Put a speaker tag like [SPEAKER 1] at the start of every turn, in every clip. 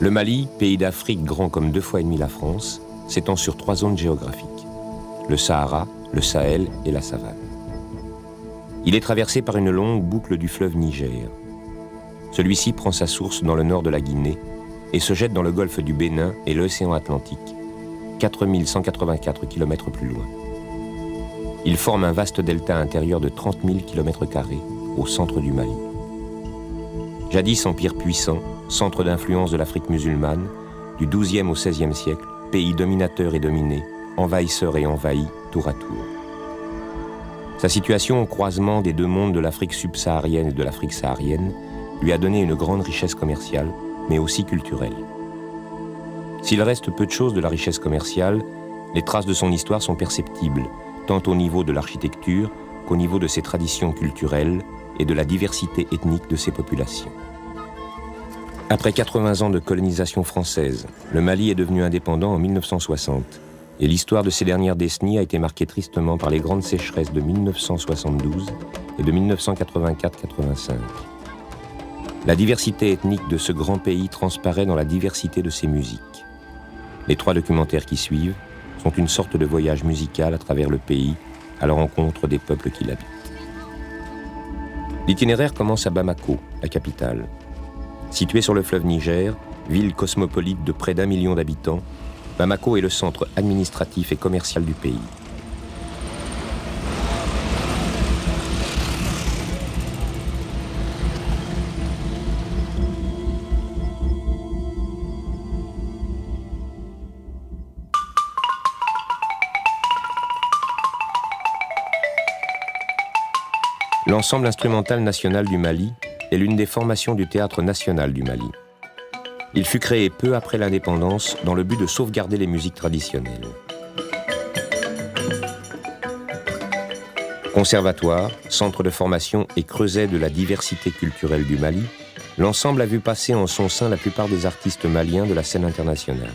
[SPEAKER 1] Le Mali, pays d'Afrique grand comme 2,5 fois la France, s'étend sur 3 zones géographiques, le Sahara, le Sahel et la savane. Il est traversé par une longue boucle du fleuve Niger. Celui-ci prend sa source dans le nord de la Guinée et se jette dans le golfe du Bénin et l'océan Atlantique, 4184 km plus loin. Il forme un vaste delta intérieur de 30 000 km² au centre du Mali. Jadis empire puissant, centre d'influence de l'Afrique musulmane, du XIIe au XVIe siècle, pays dominateur et dominé, envahisseur et envahi, tour à tour. Sa situation au croisement des deux mondes de l'Afrique subsaharienne et de l'Afrique saharienne lui a donné une grande richesse commerciale, mais aussi culturelle. S'il reste peu de choses de la richesse commerciale, les traces de son histoire sont perceptibles, tant au niveau de l'architecture qu'au niveau de ses traditions culturelles et de la diversité ethnique de ses populations. Après 80 ans de colonisation française, le Mali est devenu indépendant en 1960, et l'histoire de ces dernières décennies a été marquée tristement par les grandes sécheresses de 1972 et de 1984-85. La diversité ethnique de ce grand pays transparaît dans la diversité de ses musiques. Les 3 documentaires qui suivent sont une sorte de voyage musical à travers le pays, à la rencontre des peuples qui l'habitent. L'itinéraire commence à Bamako, la capitale. Située sur le fleuve Niger, ville cosmopolite de près d'1 million d'habitants, Bamako est le centre administratif et commercial du pays. L'ensemble instrumental national du Mali est l'une des formations du Théâtre national du Mali. Il fut créé peu après l'indépendance dans le but de sauvegarder les musiques traditionnelles. Conservatoire, centre de formation et creuset de la diversité culturelle du Mali, l'ensemble a vu passer en son sein la plupart des artistes maliens de la scène internationale.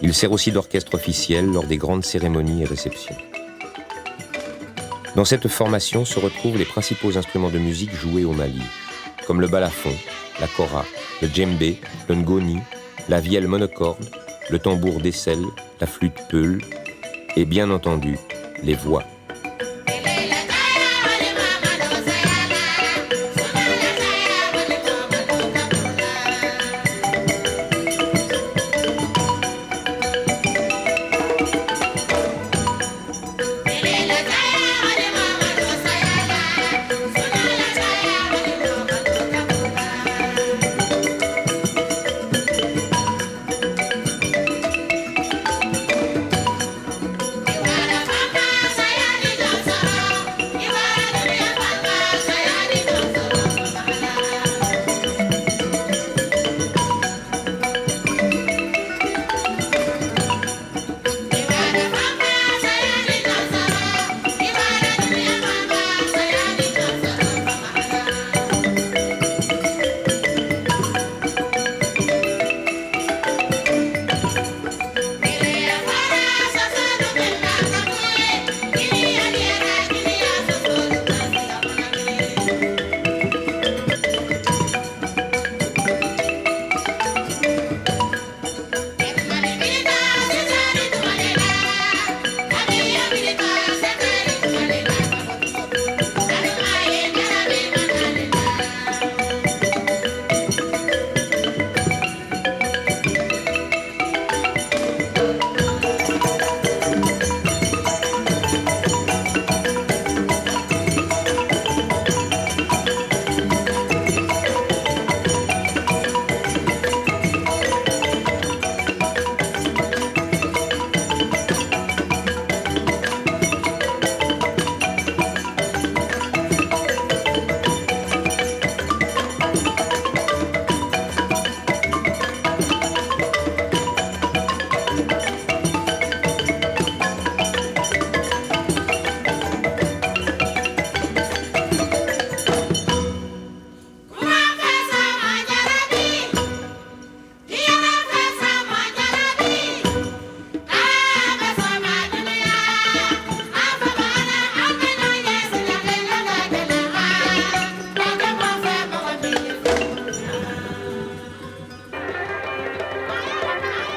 [SPEAKER 1] Il sert aussi d'orchestre officiel lors des grandes cérémonies et réceptions. Dans cette formation se retrouvent les principaux instruments de musique joués au Mali, comme le balafon, la kora, le djembé, le ngoni, la vielle monocorde, le tambour d'aisselle, la flûte peul et bien entendu, les voix.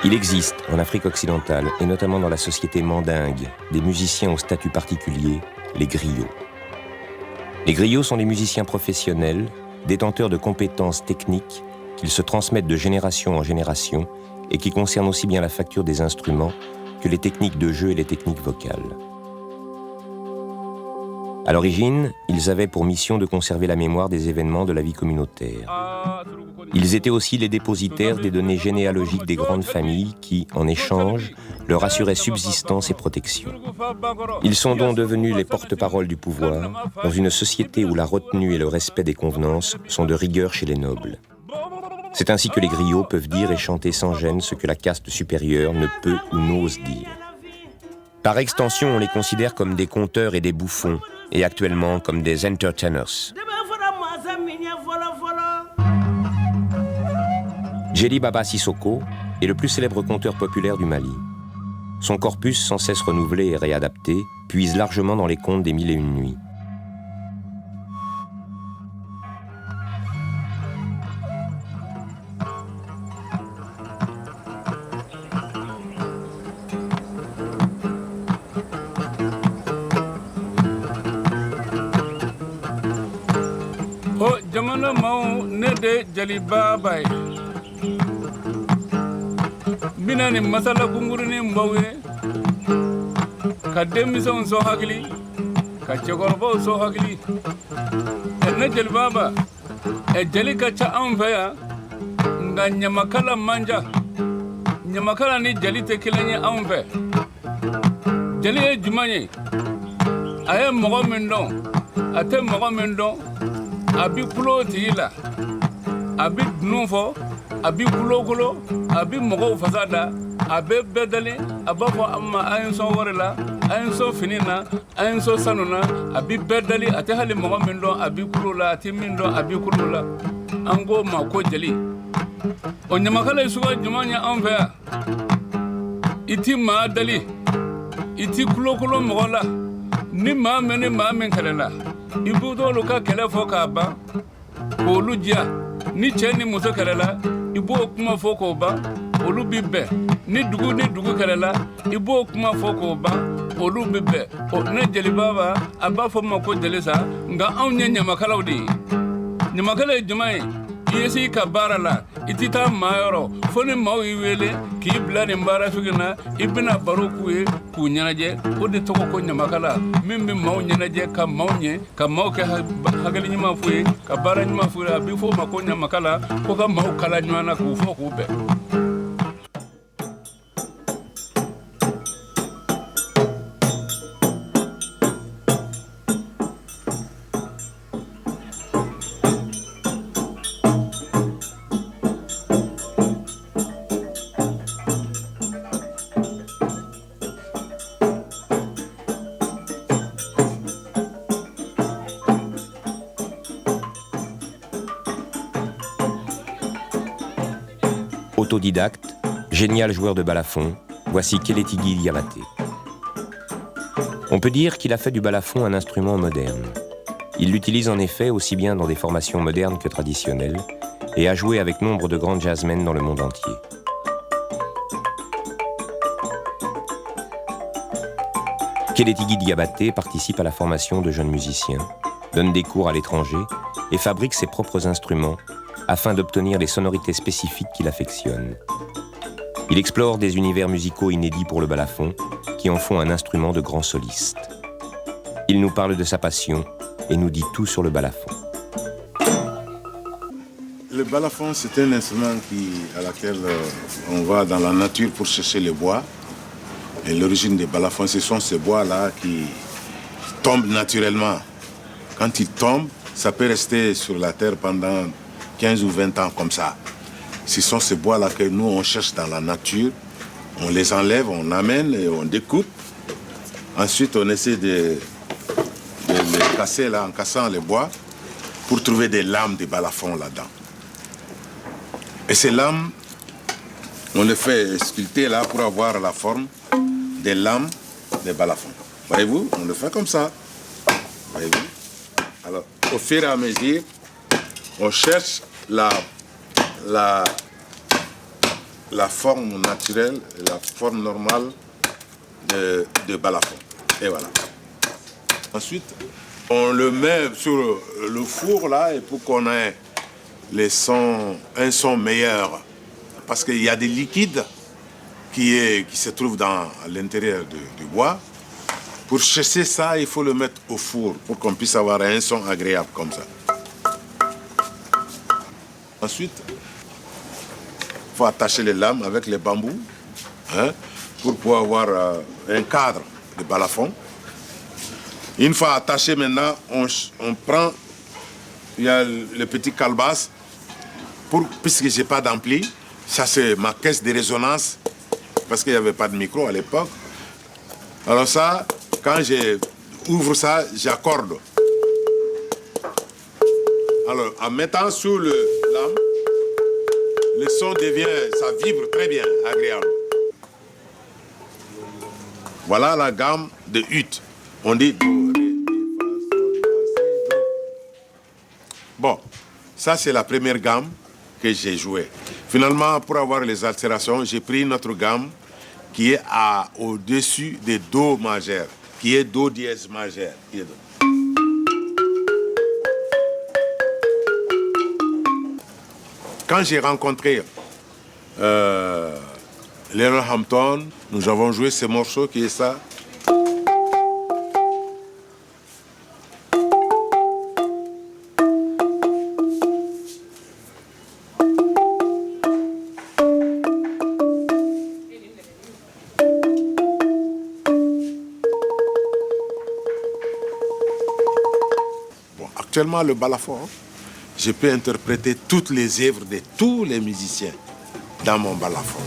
[SPEAKER 1] Il existe en Afrique occidentale, et notamment dans la société mandingue, des musiciens au statut particulier, les griots. Les griots sont des musiciens professionnels, détenteurs de compétences techniques qu'ils se transmettent de génération en génération et qui concernent aussi bien la facture des instruments que les techniques de jeu et les techniques vocales. À l'origine, ils avaient pour mission de conserver la mémoire des événements de la vie communautaire. Ils étaient aussi les dépositaires des données généalogiques des grandes familles qui, en échange, leur assuraient subsistance et protection. Ils sont donc devenus les porte-paroles du pouvoir dans une société où la retenue et le respect des convenances sont de rigueur chez les nobles. C'est ainsi que les griots peuvent dire et chanter sans gêne ce que la caste supérieure ne peut ou n'ose dire. Par extension, on les considère comme des conteurs et des bouffons, et actuellement comme des entertainers. Djeli Baba Sissoko est le plus célèbre conteur populaire du Mali. Son corpus, sans cesse renouvelé et réadapté, puise largement dans les contes des Mille et une nuits.
[SPEAKER 2] Oh, jamana mau ne de Djeli Baba. Binani masala kunguruni mbawe ka demison so hakili ka chegorbo so hakili ne Djeli Baba e jeli ka cha anfaya nga nyamakala manja nyamakala ni jeli te kilanye anfe jeli e jumanye aye mogo min don ate mogo min don abi kulo tila abi dunufo abi kulo abi mogo fasada abe bedali abafo amma ayinso warila ayinso finina ayinso sanuna abi bedali ate hali mogo min don abi kulo la ati min don abi kulo la ango ma ko jeli o nyamakala suga jumanya anfa iti ma dali iti kulo mogo la ni ma men kala ibu dolu ka kele fo ka ba ko lujia ni cheni muso kala la ibu kuma fo ko ba olu bibbe ni dugu kala la ibu kuma fo ko ba olu bibbe o ne Djeli Baba aba fo ma ko jeli sa nga anya nyamakala odi nyamakala jumai yesi ka bara la itita mayoro foni maw iwele ki blani mbara figina ibina baroku e ku nyanaje odi to ko nyamakala mimbi maw nyanaje ka mawnye ka maw ke hagali nyima fuye ka bara nyima fuye bi fo mako nyamakala ko ka maw kala nyana ku fo ku be.
[SPEAKER 1] Autodidacte, génial joueur de balafon, voici Kélétigui Diabaté. On peut dire qu'il a fait du balafon un instrument moderne. Il l'utilise en effet aussi bien dans des formations modernes que traditionnelles et a joué avec nombre de grands jazzmen dans le monde entier. Kélétigui Diabaté participe à la formation de jeunes musiciens, donne des cours à l'étranger et fabrique ses propres instruments afin d'obtenir les sonorités spécifiques qu'il affectionne. Il explore des univers musicaux inédits pour le balafon, qui en font un instrument de grand soliste. Il nous parle de sa passion et nous dit tout sur le balafon.
[SPEAKER 3] Le balafon, c'est un instrument à laquelle on va dans la nature pour chercher le bois. Et l'origine des balafons, ce sont ces bois-là qui tombent naturellement. Quand ils tombent, ça peut rester sur la terre pendant 15 ou 20 ans comme ça. Ce sont ces bois-là que nous, on cherche dans la nature. On les enlève, on amène et on découpe. Ensuite, on essaie de les casser là, en cassant les bois, pour trouver des lames de balafon là-dedans. Et ces lames, on les fait sculpter là pour avoir la forme des lames des balafons. Voyez-vous, on le fait comme ça. Voyez-vous. Alors, au fur et à mesure, on cherche la forme naturelle, la forme normale de balafon. Et voilà. Ensuite, on le met sur le four là, et pour qu'on ait un son meilleur. Parce qu'il y a des liquides qui se trouvent à l'intérieur du bois. Pour chasser ça, il faut le mettre au four pour qu'on puisse avoir un son agréable comme ça. Ensuite, il faut attacher les lames avec les bambous, hein, pour pouvoir avoir un cadre de balafon. Une fois attaché maintenant, on prend, il y a le petit calebasse, puisque je n'ai pas d'ampli, ça c'est ma caisse de résonance, parce qu'il n'y avait pas de micro à l'époque. Alors ça, quand j'ouvre ça, j'accorde. Alors, en mettant sous le lame, le son ça vibre très bien, agréable. Voilà la gamme de huttes. On dit do, ré, mi, fa, sol, la, si, do. Bon, ça c'est la première gamme que j'ai jouée. Finalement, pour avoir les altérations, j'ai pris notre gamme qui est au-dessus des do majeurs, qui est do dièse majeur. Quand j'ai rencontré Leroy Hampton, nous avons joué ce morceau qui est ça. Bon, actuellement, le balafon, je peux interpréter toutes les œuvres de tous les musiciens dans mon balafon.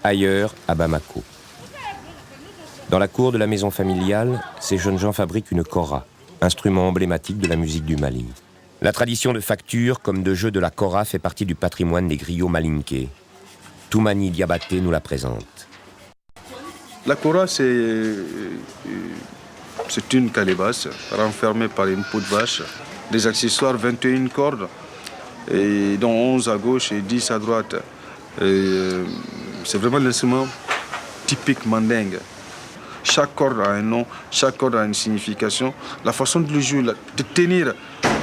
[SPEAKER 1] Ailleurs, à Bamako. Dans la cour de la maison familiale, ces jeunes gens fabriquent une kora, instrument emblématique de la musique du Mali. La tradition de facture comme de jeu de la kora fait partie du patrimoine des griots malinqués. Toumani Diabaté nous la présente.
[SPEAKER 4] La kora, c'est une calebasse renfermée par une peau de vache, des accessoires 21 cordes, et dont 11 à gauche et 10 à droite. C'est vraiment l'instrument typique mandingue. Chaque corde a un nom, chaque corde a une signification. La façon de le jouer, de tenir,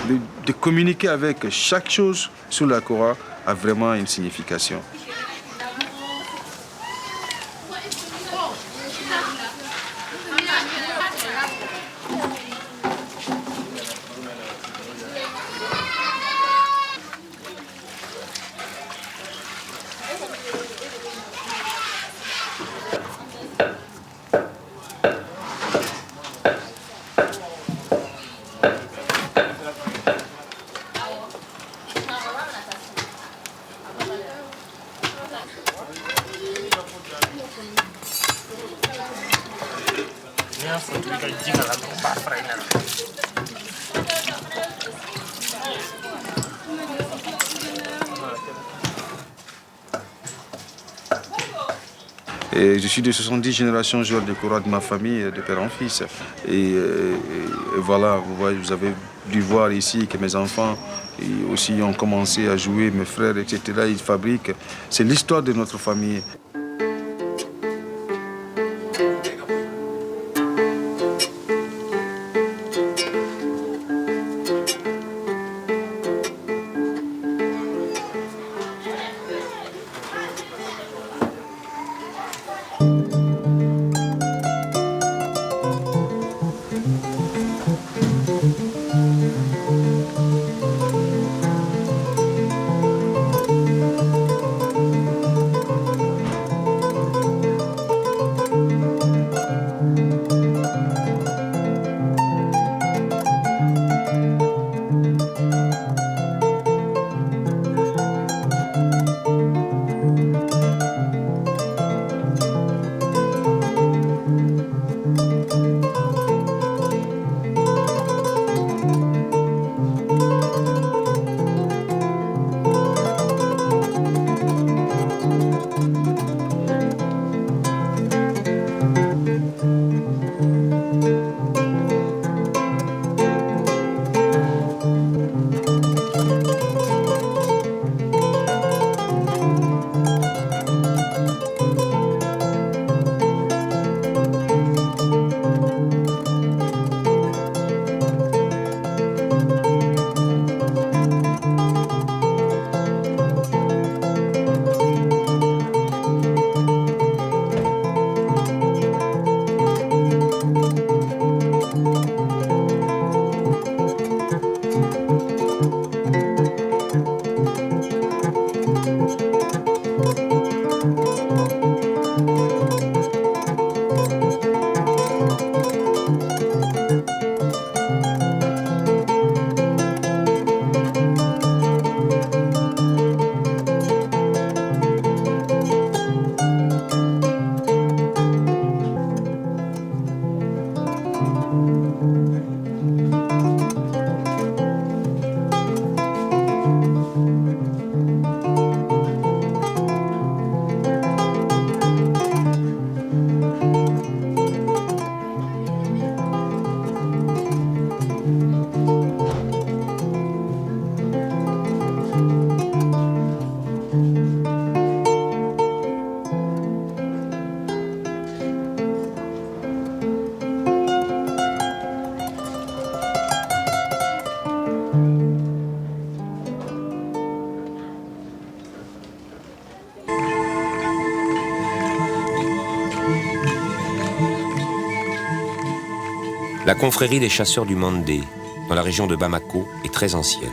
[SPEAKER 4] de communiquer avec chaque chose sur la kora a vraiment une signification. Et je suis de 70 générations joueur de kora de ma famille, de père en fils. Et voilà, vous avez dû voir ici que mes enfants aussi ont commencé à jouer, mes frères, etc. Ils fabriquent. C'est l'histoire de notre famille.
[SPEAKER 1] La confrérie des chasseurs du Mandé, dans la région de Bamako, est très ancienne.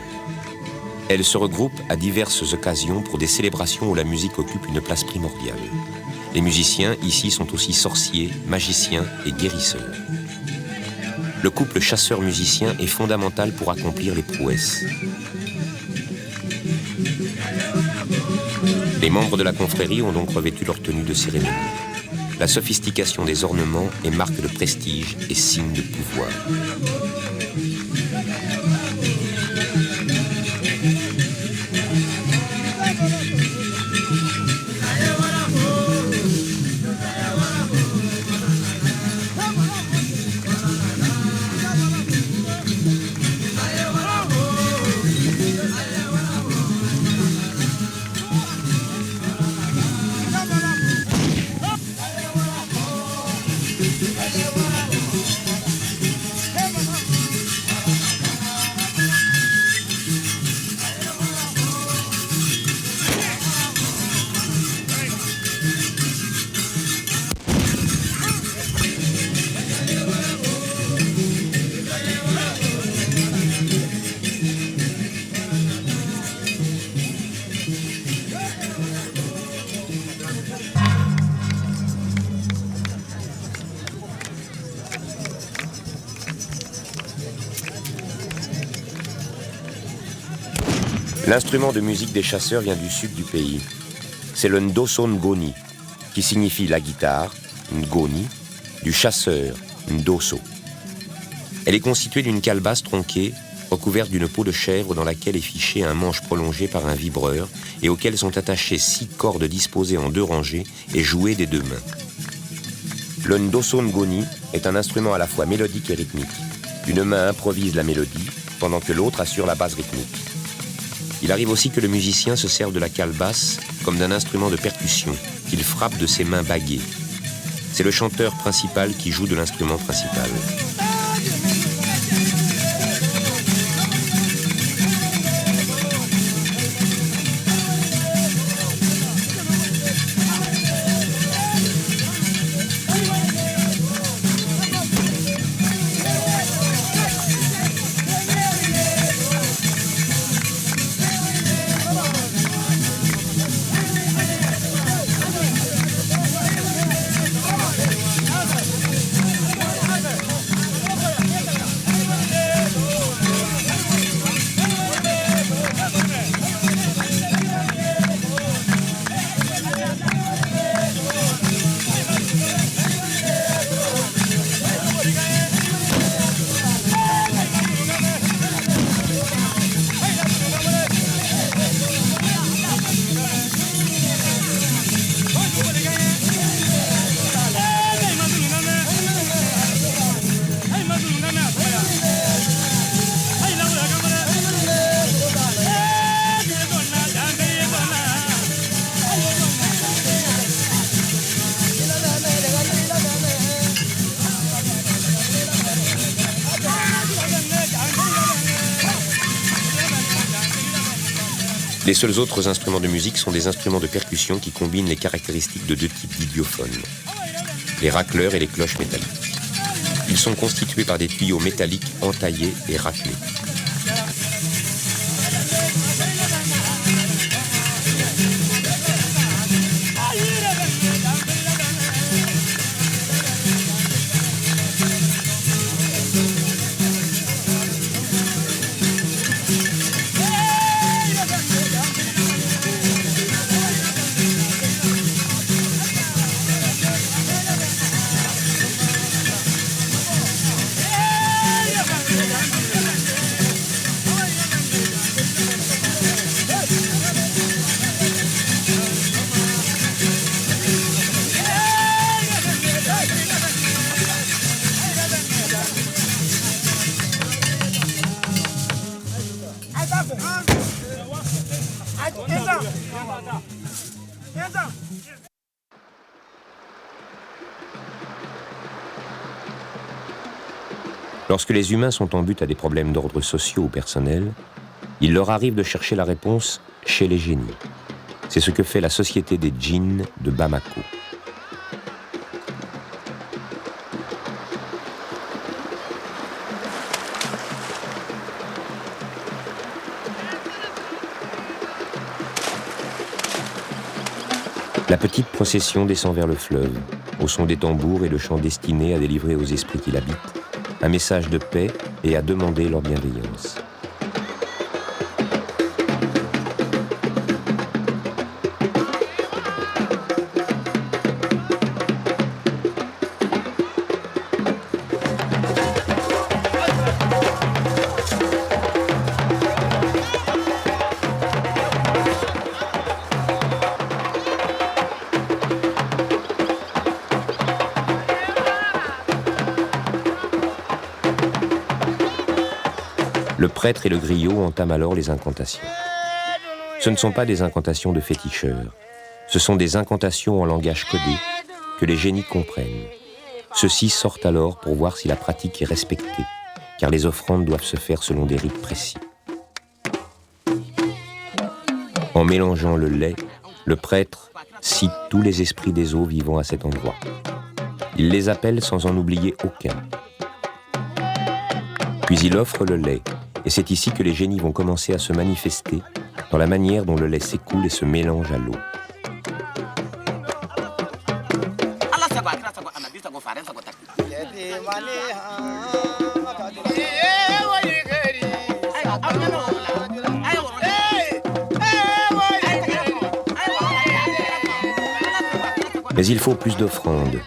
[SPEAKER 1] Elle se regroupe à diverses occasions pour des célébrations où la musique occupe une place primordiale. Les musiciens ici sont aussi sorciers, magiciens et guérisseurs. Le couple chasseur-musicien est fondamental pour accomplir les prouesses. Les membres de la confrérie ont donc revêtu leur tenue de cérémonie. La sophistication des ornements est marque de prestige et signe de pouvoir. L'instrument de musique des chasseurs vient du sud du pays. c'est le Ndoso Ngoni, qui signifie la guitare, Ngoni, du chasseur, Ndoso. Elle est constituée d'une calebasse tronquée, recouverte d'une peau de chèvre dans laquelle est fiché un manche prolongé par un vibreur et auquel sont attachées 6 cordes disposées en 2 rangées et jouées des 2 mains. Le Ndoso Ngoni est un instrument à la fois mélodique et rythmique. Une main improvise la mélodie, pendant que l'autre assure la base rythmique. Il arrive aussi que le musicien se serve de la calebasse comme d'un instrument de percussion, qu'il frappe de ses mains baguées. C'est le chanteur principal qui joue de l'instrument principal. Les seuls autres instruments de musique sont des instruments de percussion qui combinent les caractéristiques de 2 types d'idiophones, les racleurs et les cloches métalliques. Ils sont constitués par des tuyaux métalliques entaillés et raclés. Lorsque les humains sont en butte à des problèmes d'ordre sociaux ou personnels, il leur arrive de chercher la réponse chez les génies. C'est ce que fait la Société des djinns de Bamako. La petite procession descend vers le fleuve, au son des tambours et le chant destiné à délivrer aux esprits qui l'habitent un message de paix et à demander leur bienveillance. Le prêtre et le griot entament alors les incantations. Ce ne sont pas des incantations de féticheurs, ce sont des incantations en langage codé que les génies comprennent. Ceux-ci sortent alors pour voir si la pratique est respectée, car les offrandes doivent se faire selon des rites précis. En mélangeant le lait, le prêtre cite tous les esprits des eaux vivant à cet endroit. Il les appelle sans en oublier aucun. Puis il offre le lait, et c'est ici que les génies vont commencer à se manifester dans la manière dont le lait s'écoule et se mélange à l'eau. Mais il faut plus d'offrandes.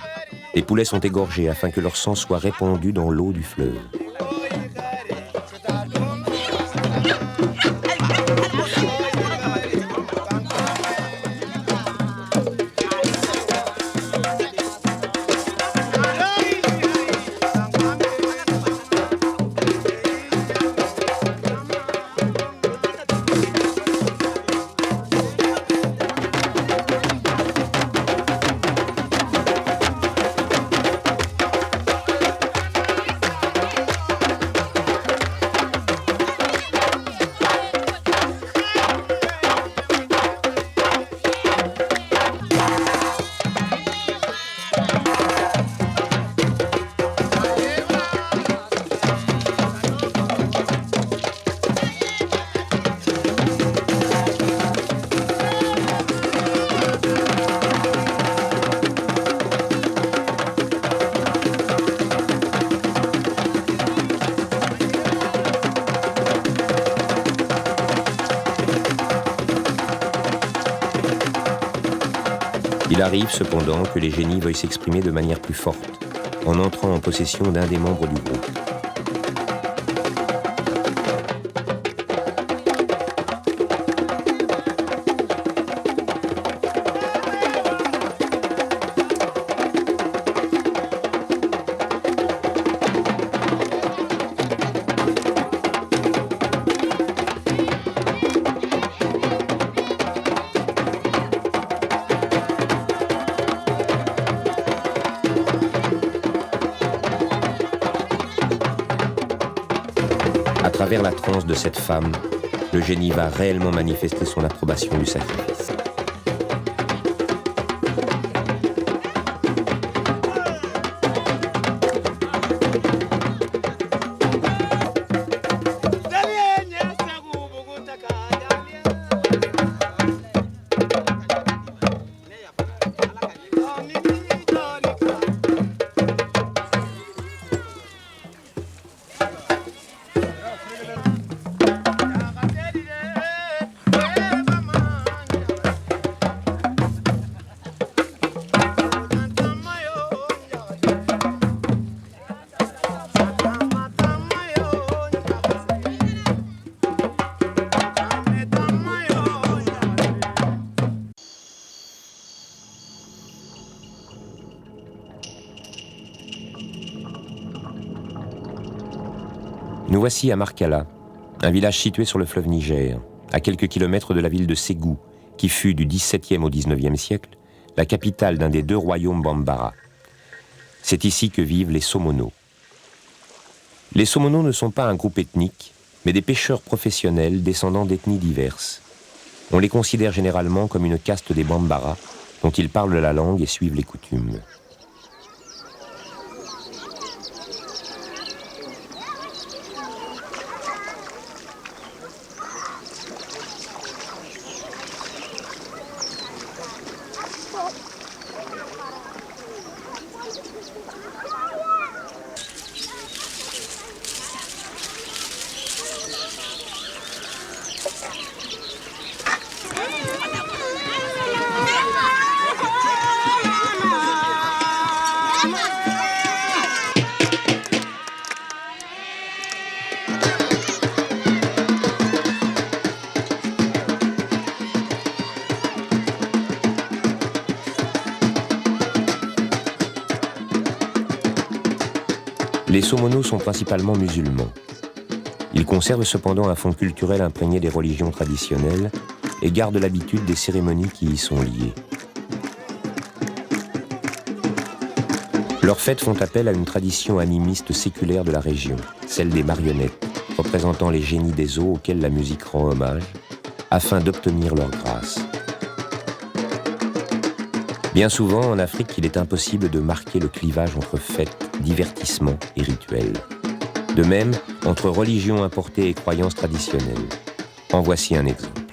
[SPEAKER 1] Les poulets sont égorgés afin que leur sang soit répandu dans l'eau du fleuve. Il arrive cependant que les génies veuillent s'exprimer de manière plus forte, en entrant en possession d'un des membres du groupe. À travers la transe de cette femme, le génie va réellement manifester son approbation du sacrifice. Nous voici à Markala, un village situé sur le fleuve Niger, à quelques kilomètres de la ville de Ségou, qui fut du XVIIe au XIXe siècle la capitale d'un des deux royaumes Bambara. C'est ici que vivent les Somono. Les Somono ne sont pas un groupe ethnique, mais des pêcheurs professionnels descendants d'ethnies diverses. On les considère généralement comme une caste des Bambara, dont ils parlent la langue et suivent les coutumes. Les Somono sont principalement musulmans. Ils conservent cependant un fond culturel imprégné des religions traditionnelles et gardent l'habitude des cérémonies qui y sont liées. Leurs fêtes font appel à une tradition animiste séculaire de la région, celle des marionnettes, représentant les génies des eaux auxquels la musique rend hommage, afin d'obtenir leur grâce. Bien souvent, en Afrique, il est impossible de marquer le clivage entre fêtes, divertissement et rituels. De même, entre religion importée et croyances traditionnelles. En voici un exemple.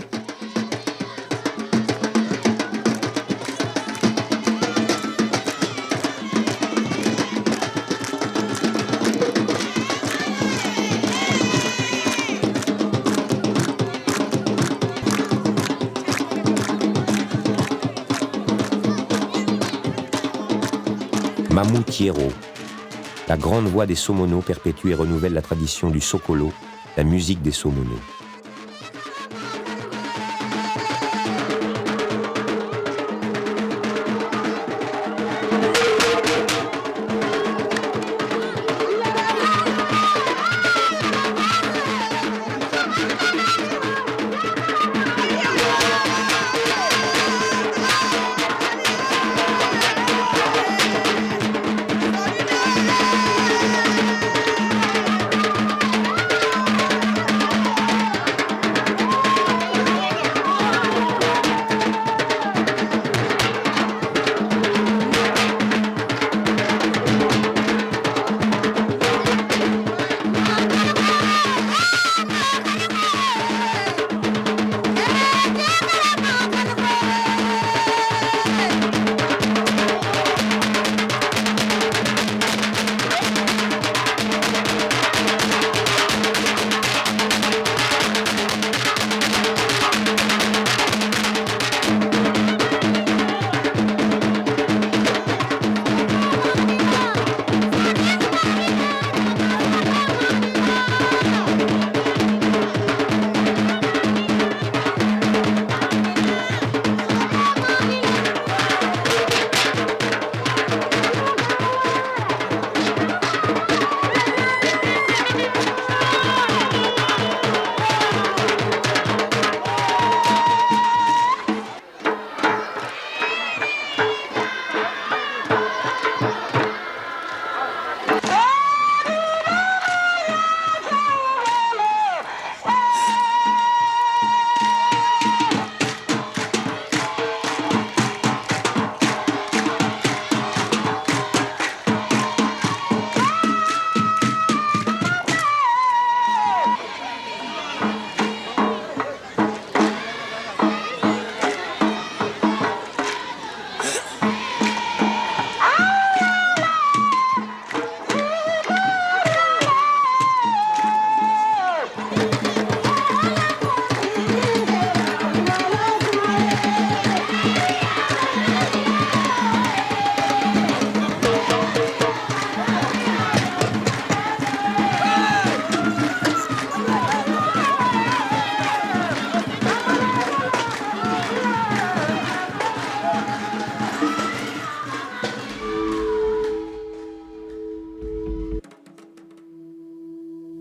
[SPEAKER 1] Mamou Thiero, la grande voix des Somono perpétue et renouvelle la tradition du Sokolo, la musique des Somono.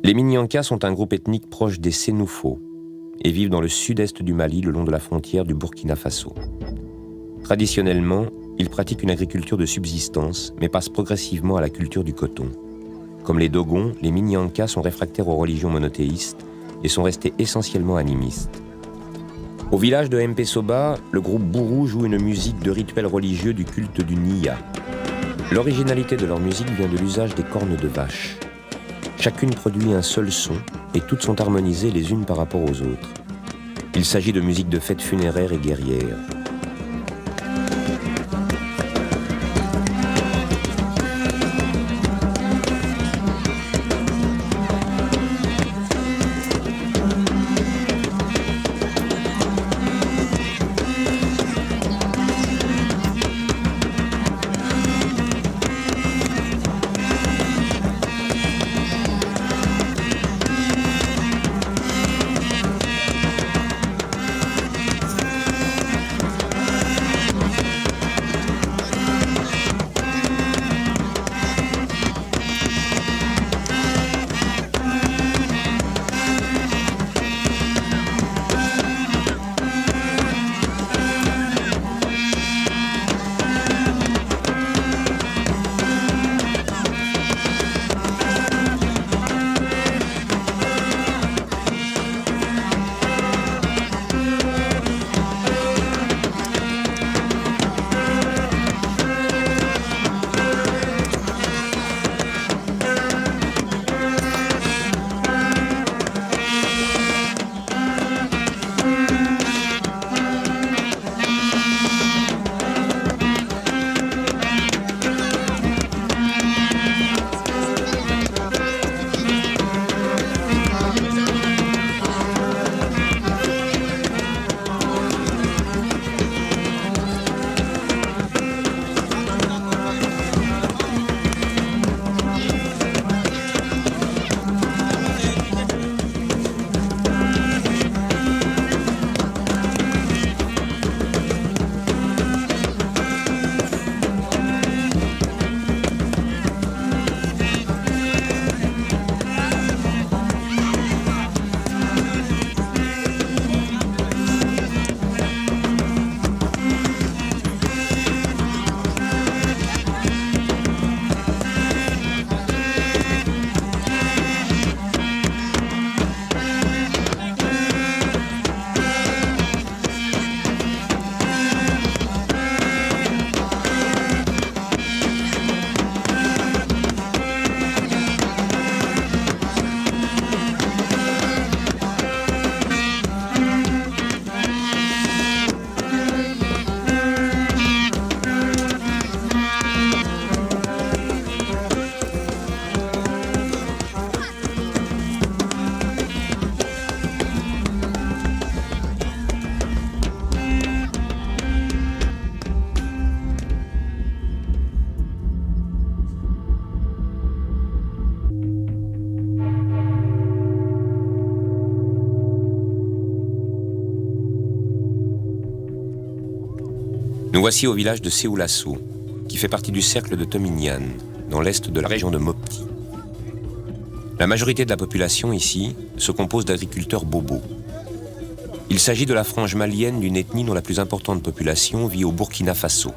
[SPEAKER 1] Les Minyankas sont un groupe ethnique proche des Sénoufos et vivent dans le sud-est du Mali, le long de la frontière du Burkina Faso. Traditionnellement, ils pratiquent une agriculture de subsistance, mais passent progressivement à la culture du coton. Comme les Dogons, les Minyankas sont réfractaires aux religions monothéistes et sont restés essentiellement animistes. Au village de Mpesoba, le groupe Bourou joue une musique de rituel religieux du culte du Nia. L'originalité de leur musique vient de l'usage des cornes de vache. Chacune produit un seul son et toutes sont harmonisées les unes par rapport aux autres. Il s'agit de musique de fête funéraire et guerrière. Nous voici au village de Seoulasso, qui fait partie du cercle de Tominyan, dans l'est de la région de Mopti. La majorité de la population ici se compose d'agriculteurs bobos. Il s'agit de la frange malienne d'une ethnie dont la plus importante population vit au Burkina Faso.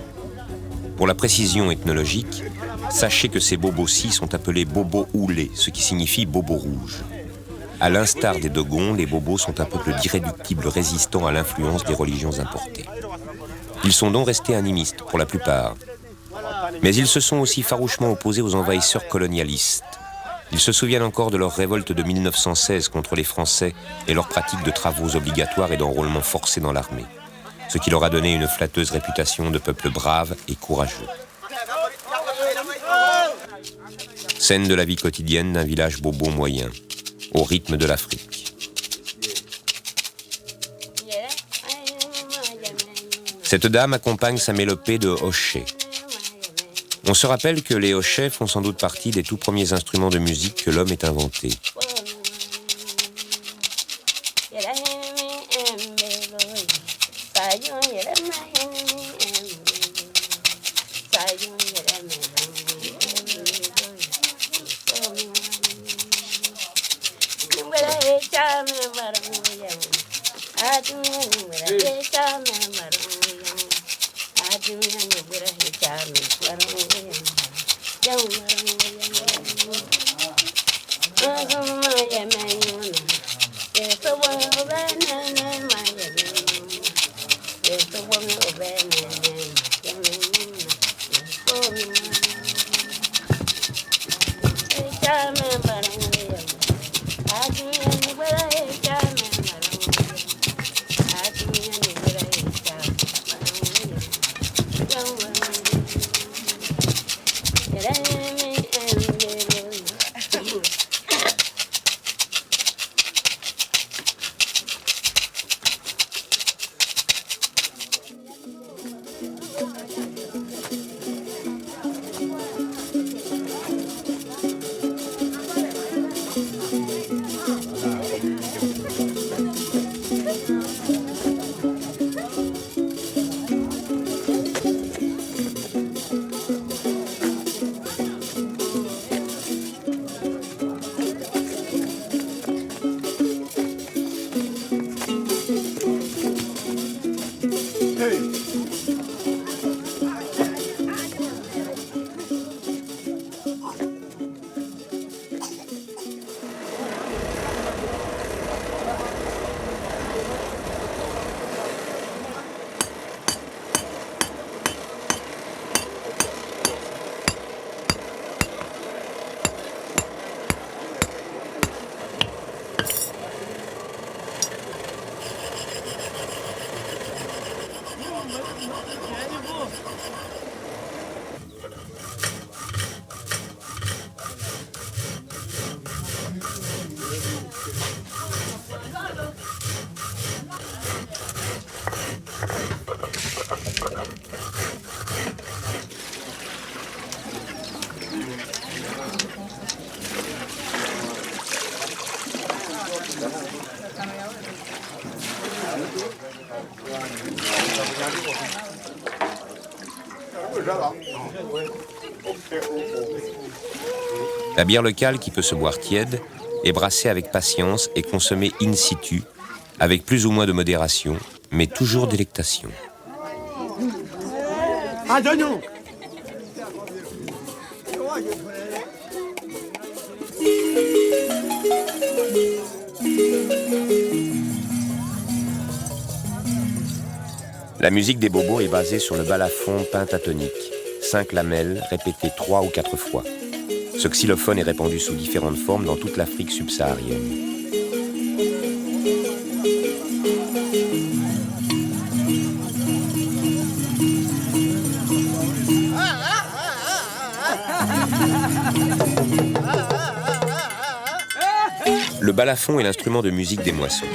[SPEAKER 1] Pour la précision ethnologique, sachez que ces bobos-ci sont appelés bobos oulés, ce qui signifie bobos rouges. À l'instar des Dogons, les bobos sont un peuple d'irréductibles résistants à l'influence des religions importées. Ils sont donc restés animistes pour la plupart. Mais ils se sont aussi farouchement opposés aux envahisseurs colonialistes. Ils se souviennent encore de leur révolte de 1916 contre les Français et leur pratique de travaux obligatoires et d'enrôlement forcé dans l'armée, ce qui leur a donné une flatteuse réputation de peuple brave et courageux. Scène de la vie quotidienne d'un village bobo moyen, au rythme de l'Afrique. Cette dame accompagne sa mélopée de hochets. On se rappelle que les hochets font sans doute partie des tout premiers instruments de musique que l'homme ait inventés. La bière locale, qui peut se boire tiède, est brassée avec patience et consommée in situ, avec plus ou moins de modération, mais toujours délectation. La musique des bobos est basée sur le balafon pentatonique, 5 lamelles répétées 3 ou 4 fois. Ce xylophone est répandu sous différentes formes dans toute l'Afrique subsaharienne. Le balafon est l'instrument de musique des moissons.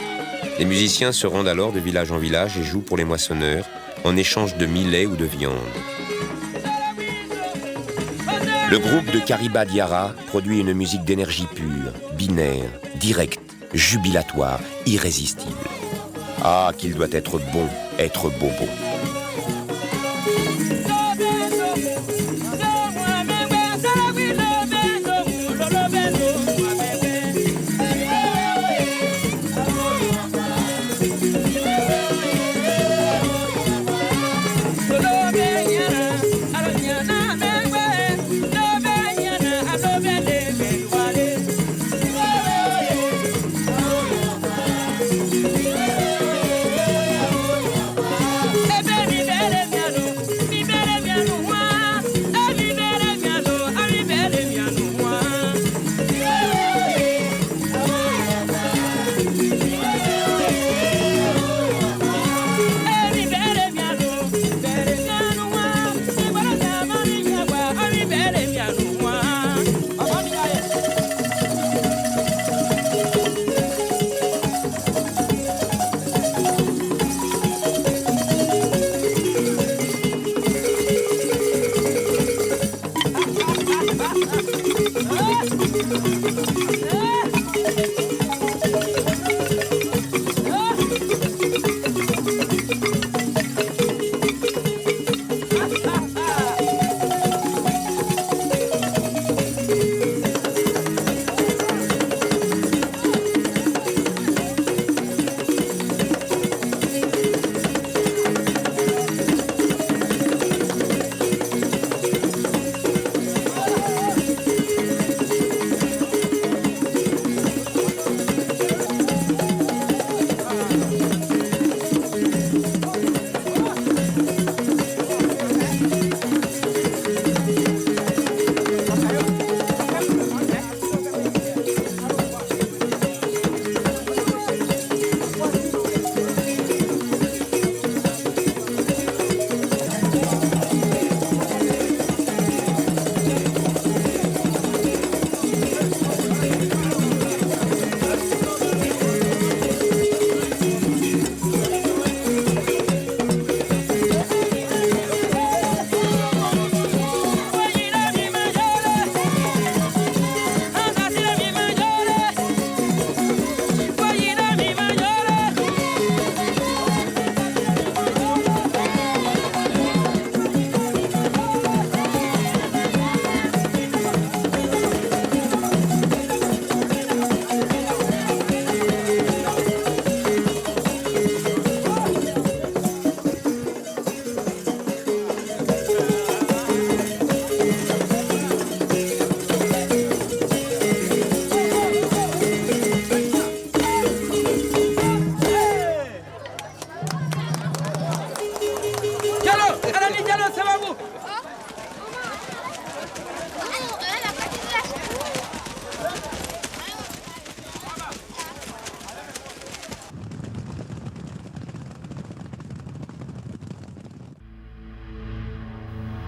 [SPEAKER 1] Les musiciens se rendent alors de village en village et jouent pour les moissonneurs en échange de millet ou de viande. Le groupe de Kariba Diarra produit une musique d'énergie pure, binaire, directe, jubilatoire, irrésistible. Ah, qu'il doit être bon, être bobo.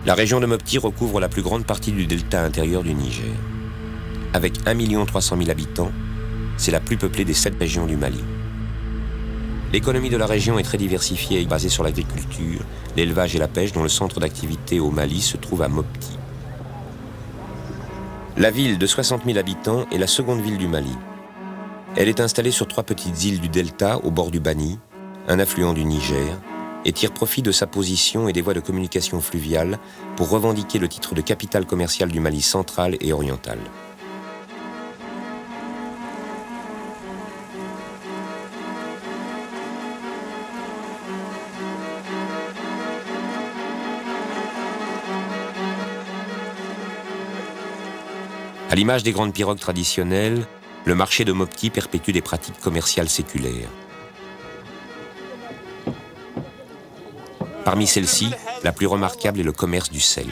[SPEAKER 1] La région de Mopti recouvre la plus grande partie du delta intérieur du Niger. Avec 1 300 000 habitants, c'est la plus peuplée des 7 régions du Mali. L'économie de la région est très diversifiée et basée sur l'agriculture, l'élevage et la pêche, dont le centre d'activité au Mali se trouve à Mopti. La ville de 60 000 habitants est la seconde ville du Mali. Elle est installée sur 3 petites îles du delta au bord du Bani, un affluent du Niger, et tire profit de sa position et des voies de communication fluviales pour revendiquer le titre de capitale commerciale du Mali central et oriental. À l'image des grandes pirogues traditionnelles, le marché de Mopti perpétue des pratiques commerciales séculaires. Parmi celles-ci, la plus remarquable est le commerce du sel.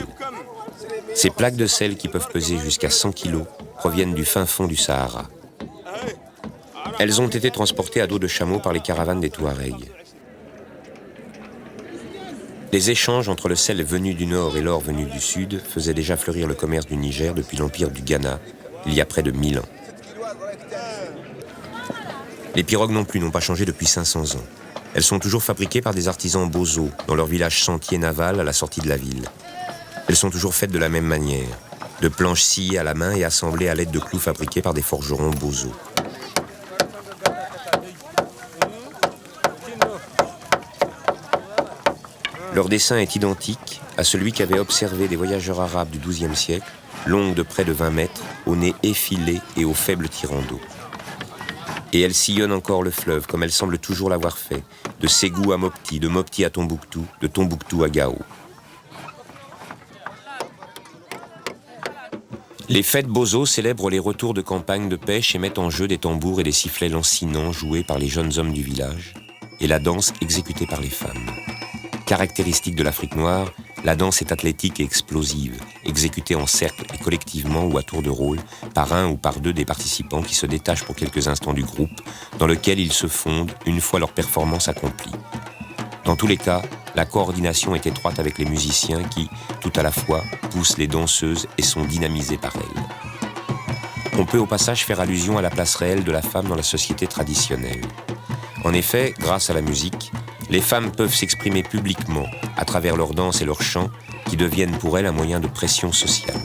[SPEAKER 1] Ces plaques de sel qui peuvent peser jusqu'à 100 kg proviennent du fin fond du Sahara. Elles ont été transportées à dos de chameau par les caravanes des Touaregs. Les échanges entre le sel venu du nord et l'or venu du sud faisaient déjà fleurir le commerce du Niger depuis l'empire du Ghana, il y a près de 1000 ans. Les pirogues non plus n'ont pas changé depuis 500 ans. Elles sont toujours fabriquées par des artisans bozo dans leur village chantier naval à la sortie de la ville. Elles sont toujours faites de la même manière, de planches sciées à la main et assemblées à l'aide de clous fabriqués par des forgerons bozo. Leur dessin est identique à celui qu'avaient observé des voyageurs arabes du XIIe siècle, longues de près de 20 mètres, au nez effilé et au faible tirant d'eau. Et elles sillonnent encore le fleuve comme elles semblent toujours l'avoir fait, de Ségou à Mopti, de Mopti à Tombouctou, de Tombouctou à Gao. Les fêtes bozo célèbrent les retours de campagne de pêche et mettent en jeu des tambours et des sifflets lancinants joués par les jeunes hommes du village, et la danse exécutée par les femmes. Caractéristique de l'Afrique noire, la danse est athlétique et explosive, exécutée en cercle et collectivement ou à tour de rôle, par un ou par deux des participants qui se détachent pour quelques instants du groupe, dans lequel ils se fondent une fois leur performance accomplie. Dans tous les cas, la coordination est étroite avec les musiciens qui, tout à la fois, poussent les danseuses et sont dynamisés par elles. On peut au passage faire allusion à la place réelle de la femme dans la société traditionnelle. En effet, grâce à la musique, les femmes peuvent s'exprimer publiquement à travers leur danse et leurs chants qui deviennent pour elles un moyen de pression sociale.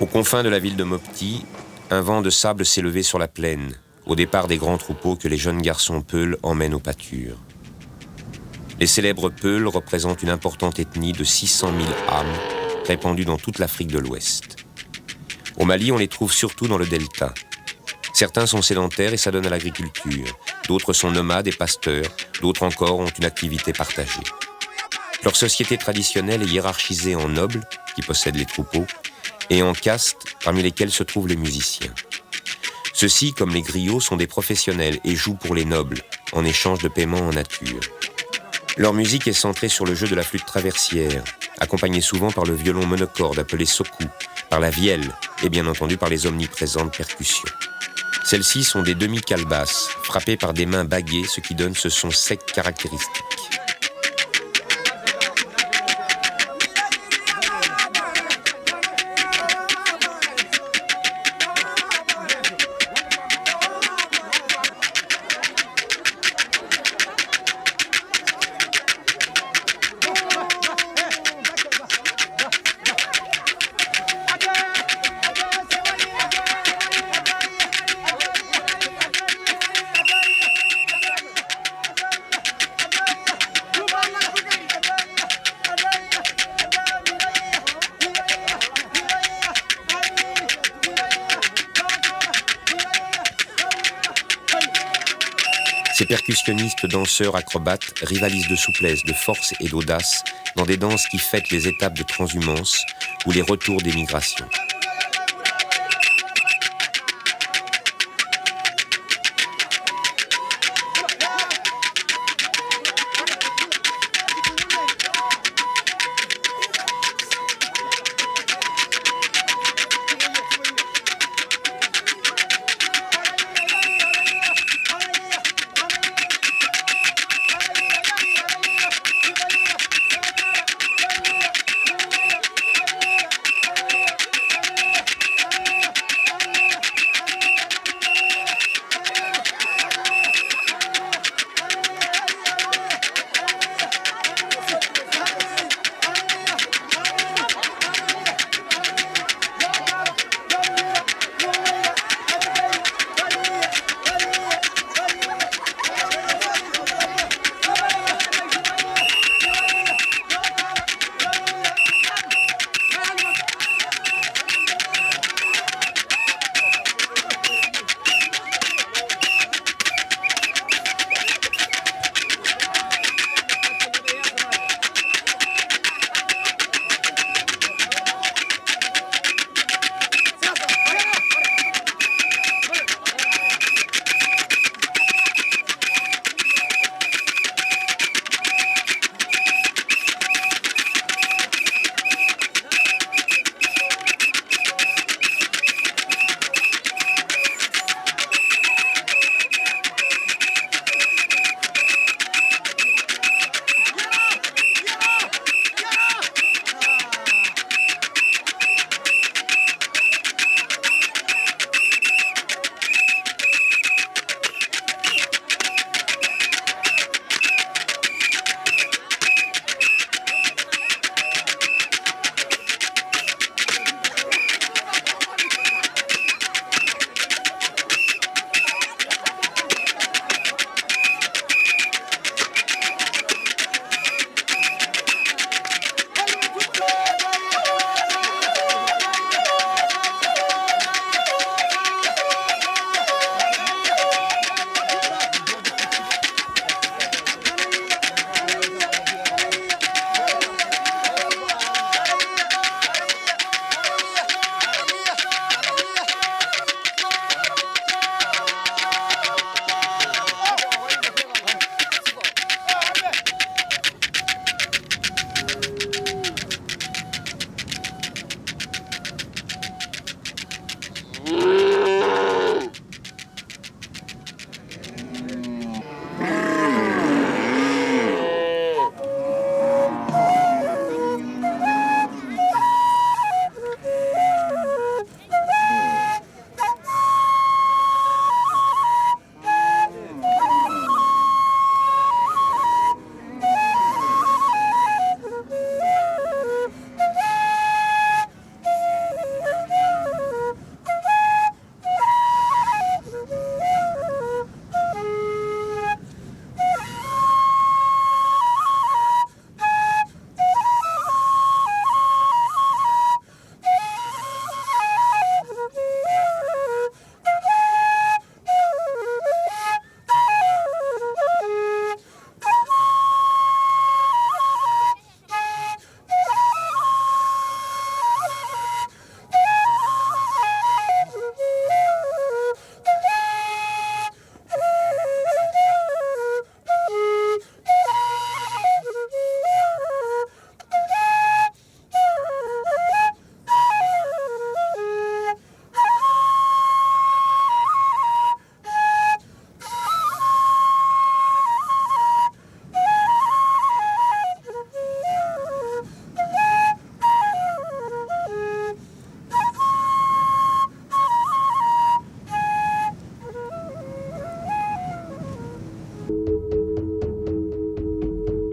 [SPEAKER 1] Aux confins de la ville de Mopti, un vent de sable s'est levé sur la plaine, au départ des grands troupeaux que les jeunes garçons Peuls emmènent aux pâtures. Les célèbres Peuls représentent une importante ethnie de 600 000 âmes répandue dans toute l'Afrique de l'Ouest. Au Mali, on les trouve surtout dans le delta. Certains sont sédentaires et s'adonnent à l'agriculture. D'autres sont nomades et pasteurs. D'autres encore ont une activité partagée. Leur société traditionnelle est hiérarchisée en nobles, qui possèdent les troupeaux, et en castes, parmi lesquels se trouvent les musiciens. Ceux-ci, comme les griots, sont des professionnels et jouent pour les nobles, en échange de paiements en nature. Leur musique est centrée sur le jeu de la flûte traversière, accompagnée souvent par le violon monocorde appelé soku, par la vielle et bien entendu par les omniprésentes percussions. Celles-ci sont des demi-calebasses, frappées par des mains baguées, ce qui donne ce son sec caractéristique. Ces percussionnistes, danseurs, acrobates rivalisent de souplesse, de force et d'audace dans des danses qui fêtent les étapes de transhumance ou les retours des migrations.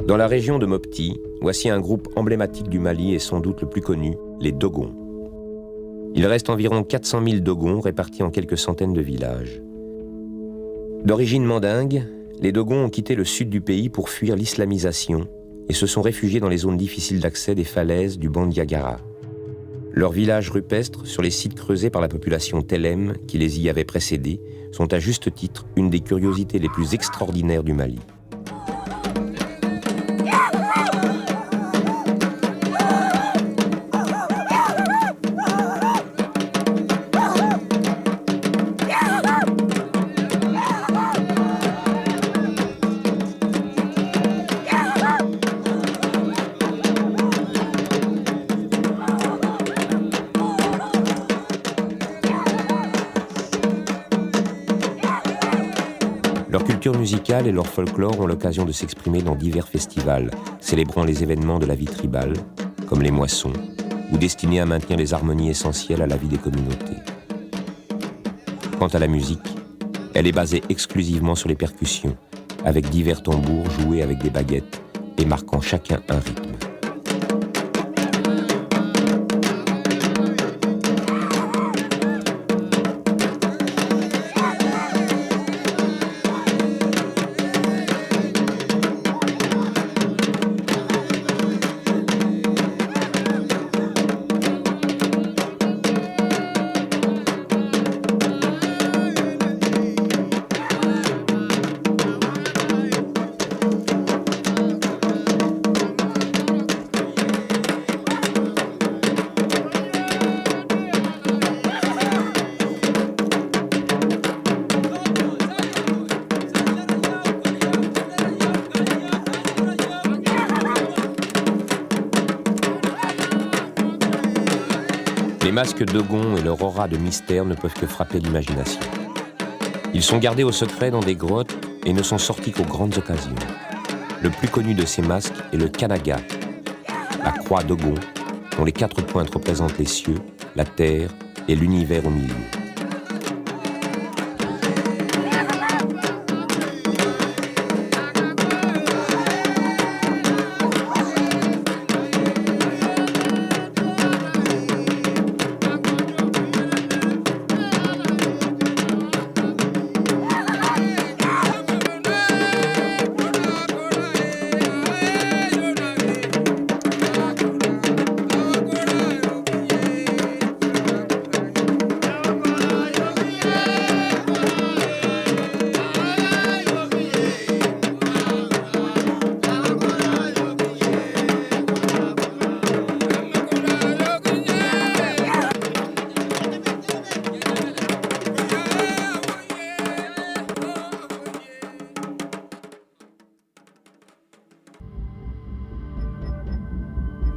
[SPEAKER 1] Dans la région de Mopti, voici un groupe emblématique du Mali et sans doute le plus connu, les Dogons. Il reste environ 400 000 Dogons répartis en quelques centaines de villages. D'origine mandingue, les Dogons ont quitté le sud du pays pour fuir l'islamisation et se sont réfugiés dans les zones difficiles d'accès des falaises du Bandiagara. Leurs villages rupestres, sur les sites creusés par la population Tellem qui les y avait précédés, sont à juste titre une des curiosités les plus extraordinaires du Mali. Leur culture musicale et leur folklore ont l'occasion de s'exprimer dans divers festivals, célébrant les événements de la vie tribale, comme les moissons, ou destinés à maintenir les harmonies essentielles à la vie des communautés. Quant à la musique, elle est basée exclusivement sur les percussions, avec divers tambours joués avec des baguettes et marquant chacun un rythme. Les masques Dogon et leur aura de mystère ne peuvent que frapper l'imagination. Ils sont gardés au secret dans des grottes et ne sont sortis qu'aux grandes occasions. Le plus connu de ces masques est le Kanaga, la croix Dogon, dont les 4 pointes représentent les cieux, la terre et l'univers au milieu.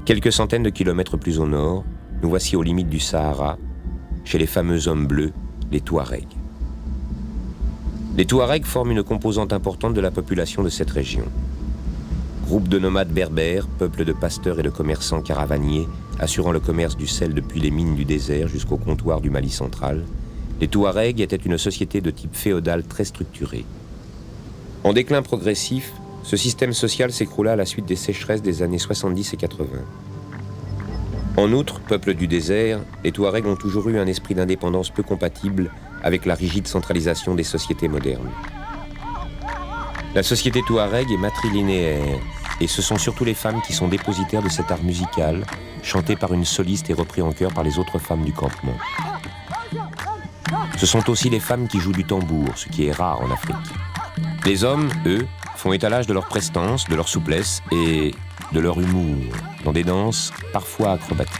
[SPEAKER 1] Quelques centaines de kilomètres plus au nord, nous voici aux limites du Sahara, chez les fameux hommes bleus, les Touaregs. Les Touaregs forment une composante importante de la population de cette région. Groupe de nomades berbères, peuple de pasteurs et de commerçants caravaniers, assurant le commerce du sel depuis les mines du désert jusqu'au comptoir du Mali central, les Touaregs étaient une société de type féodal très structurée. En déclin progressif, ce système social s'écroula à la suite des sécheresses des années 70 et 80. En outre, peuple du désert, les Touaregs ont toujours eu un esprit d'indépendance peu compatible avec la rigide centralisation des sociétés modernes. La société Touareg est matrilinéaire, et ce sont surtout les femmes qui sont dépositaires de cet art musical, chanté par une soliste et repris en chœur par les autres femmes du campement. Ce sont aussi les femmes qui jouent du tambour, ce qui est rare en Afrique. Les hommes, eux, font étalage de leur prestance, de leur souplesse et de leur humour, dans des danses parfois acrobatiques.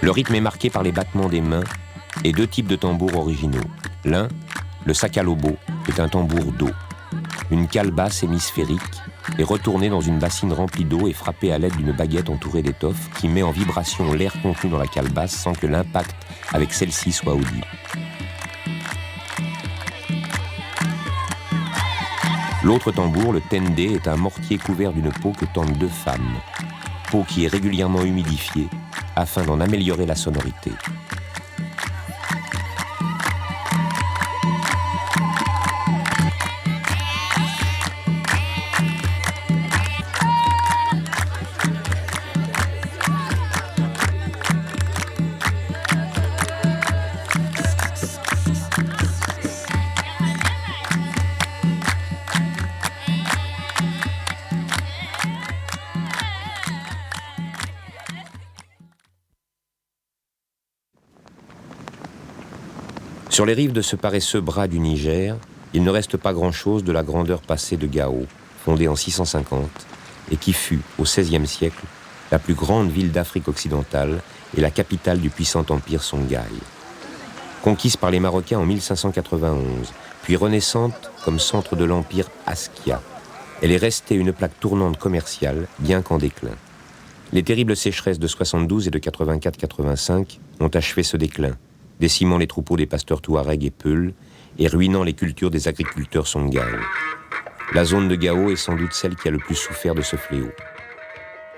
[SPEAKER 1] Le rythme est marqué par les battements des mains et deux types de tambours originaux. L'un, le sakalobo, est un tambour d'eau. Une calebasse hémisphérique est retournée dans une bassine remplie d'eau et frappée à l'aide d'une baguette entourée d'étoffe qui met en vibration l'air contenu dans la calebasse sans que l'impact avec celle-ci soit audible. L'autre tambour, le tende, est un mortier couvert d'une peau que tendent deux femmes, peau qui est régulièrement humidifiée afin d'en améliorer la sonorité. Sur les rives de ce paresseux bras du Niger, il ne reste pas grand-chose de la grandeur passée de Gao, fondée en 650, et qui fut, au XVIe siècle, la plus grande ville d'Afrique occidentale et la capitale du puissant empire Songhai. Conquise par les Marocains en 1591, puis renaissante comme centre de l'empire Askia, elle est restée une plaque tournante commerciale, bien qu'en déclin. Les terribles sécheresses de 72 et de 84-85 ont achevé ce déclin, décimant les troupeaux des pasteurs Touaregs et Peuls et ruinant les cultures des agriculteurs Songhai. La zone de Gao est sans doute celle qui a le plus souffert de ce fléau.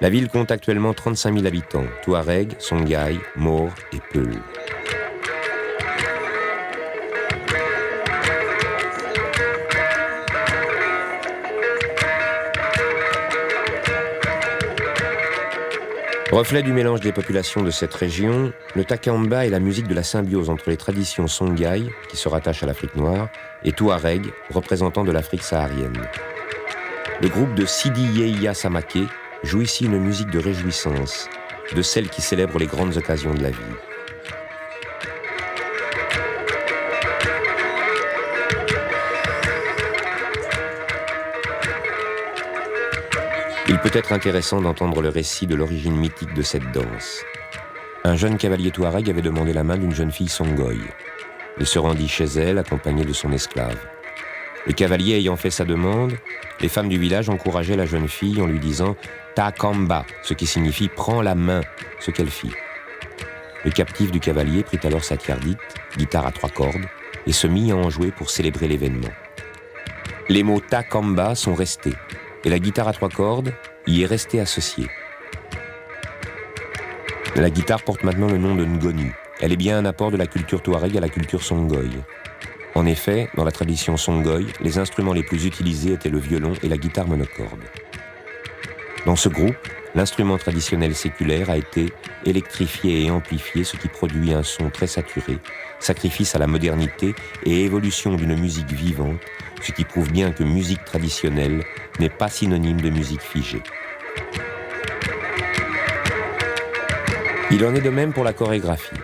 [SPEAKER 1] La ville compte actuellement 35 000 habitants, Touaregs, Songhai, Maures et Peuls. Reflet du mélange des populations de cette région, le takamba est la musique de la symbiose entre les traditions Songhai, qui se rattachent à l'Afrique noire, et Touareg, représentant de l'Afrique saharienne. Le groupe de Sidi Yehiya Samake joue ici une musique de réjouissance, de celle qui célèbre les grandes occasions de la vie. Il peut être intéressant d'entendre le récit de l'origine mythique de cette danse. Un jeune cavalier touareg avait demandé la main d'une jeune fille songoï. Il se rendit chez elle, accompagné de son esclave. Le cavalier ayant fait sa demande, les femmes du village encourageaient la jeune fille en lui disant « Ta kamba », ce qui signifie « prends la main », ce qu'elle fit. Le captif du cavalier prit alors sa tiardite, guitare à 3 cordes, et se mit à en jouer pour célébrer l'événement. Les mots « ta kamba » sont restés, et la guitare à 3 cordes y est restée associée. La guitare porte maintenant le nom de Ngoni. Elle est bien un apport de la culture touareg à la culture songoï. En effet, dans la tradition songoï, les instruments les plus utilisés étaient le violon et la guitare monocorde. Dans ce groupe, l'instrument traditionnel séculaire a été électrifié et amplifié, ce qui produit un son très saturé, sacrifice à la modernité et évolution d'une musique vivante, ce qui prouve bien que musique traditionnelle n'est pas synonyme de musique figée. Il en est de même pour la chorégraphie.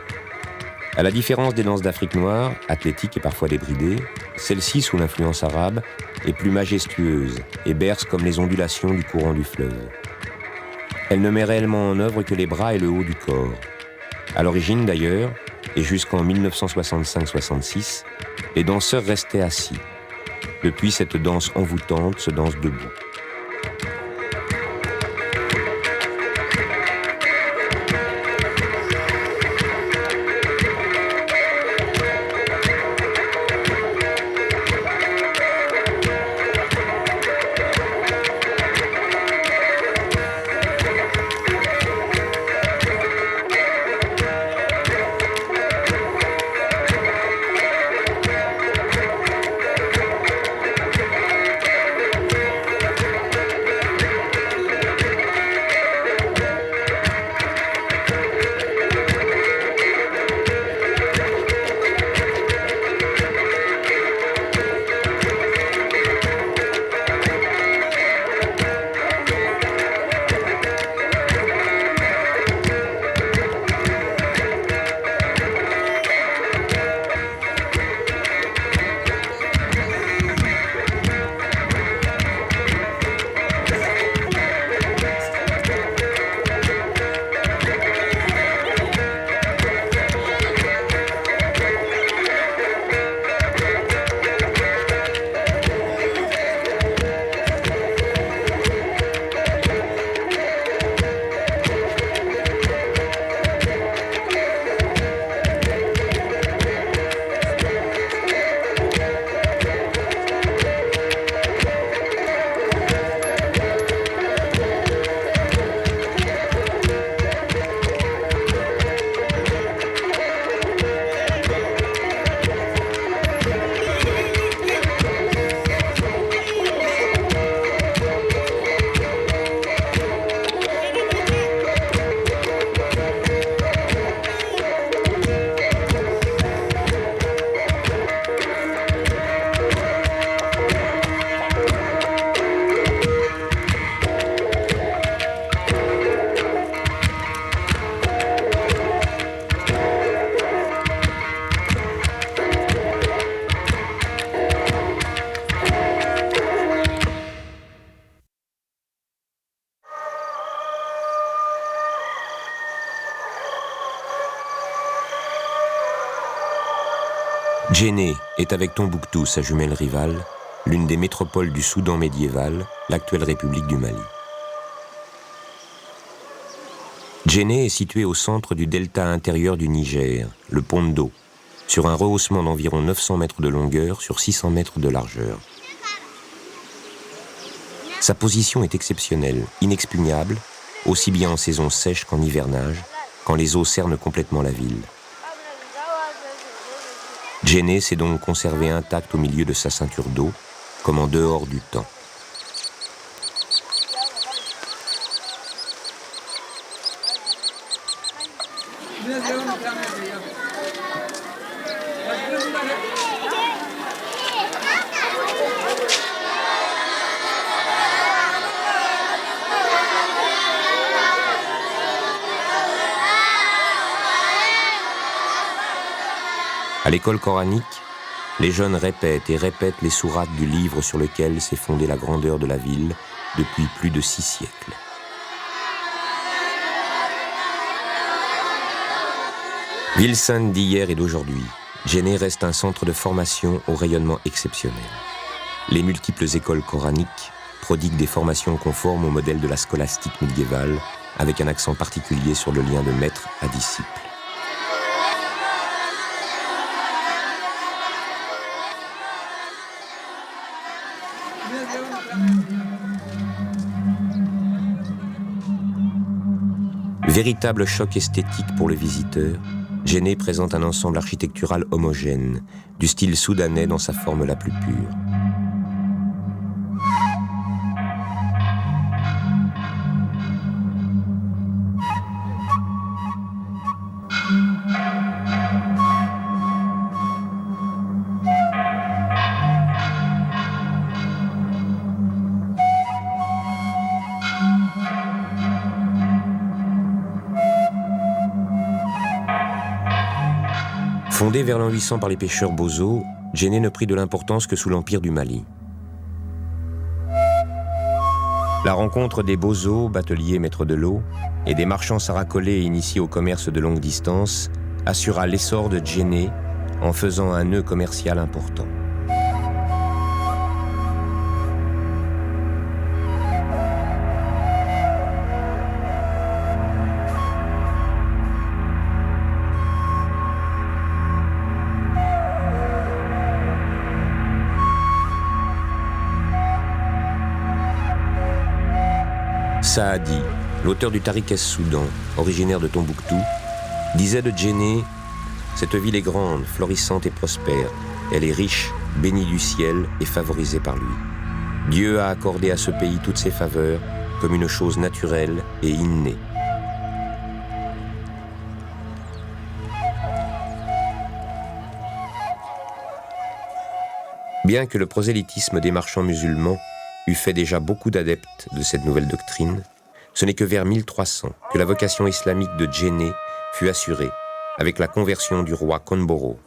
[SPEAKER 1] À la différence des danses d'Afrique noire, athlétiques et parfois débridées, celle-ci, sous l'influence arabe, est plus majestueuse et berce comme les ondulations du courant du fleuve. Elle ne met réellement en œuvre que les bras et le haut du corps. À l'origine d'ailleurs, et jusqu'en 1965-66, les danseurs restaient assis. Depuis, cette danse envoûtante se danse debout. Djenné est avec Tombouctou, sa jumelle rivale, l'une des métropoles du Soudan médiéval, l'actuelle République du Mali. Djenné est situé au centre du delta intérieur du Niger, le Pondo, sur un rehaussement d'environ 900 mètres de longueur sur 600 mètres de largeur. Sa position est exceptionnelle, inexpugnable, aussi bien en saison sèche qu'en hivernage, quand les eaux cernent complètement la ville. Djenné s'est donc conservé intact au milieu de sa ceinture d'eau, comme en dehors du temps. À l'école coranique, les jeunes répètent et répètent les sourates du livre sur lequel s'est fondée la grandeur de la ville depuis plus de 6 siècles. Ville sainte d'hier et d'aujourd'hui, Djenné reste un centre de formation au rayonnement exceptionnel. Les multiples écoles coraniques prodiguent des formations conformes au modèle de la scolastique médiévale, avec un accent particulier sur le lien de maître à disciple. Véritable choc esthétique pour le visiteur, Djenné présente un ensemble architectural homogène, du style soudanais dans sa forme la plus pure. Fondé vers l'an 800 par les pêcheurs Bozo, Djenné ne prit de l'importance que sous l'empire du Mali. La rencontre des Bozo, bateliers maîtres de l'eau, et des marchands saracolés initiés au commerce de longue distance assura l'essor de Djenné en faisant un nœud commercial important. Saadi, l'auteur du Tariq es-Soudan, originaire de Tombouctou, disait de Djenné « Cette ville est grande, florissante et prospère. Elle est riche, bénie du ciel et favorisée par lui. Dieu a accordé à ce pays toutes ses faveurs comme une chose naturelle et innée. » Bien que le prosélytisme des marchands musulmans eut fait déjà beaucoup d'adeptes de cette nouvelle doctrine, ce n'est que vers 1300 que la vocation islamique de Djenné fut assurée avec la conversion du roi Konboro.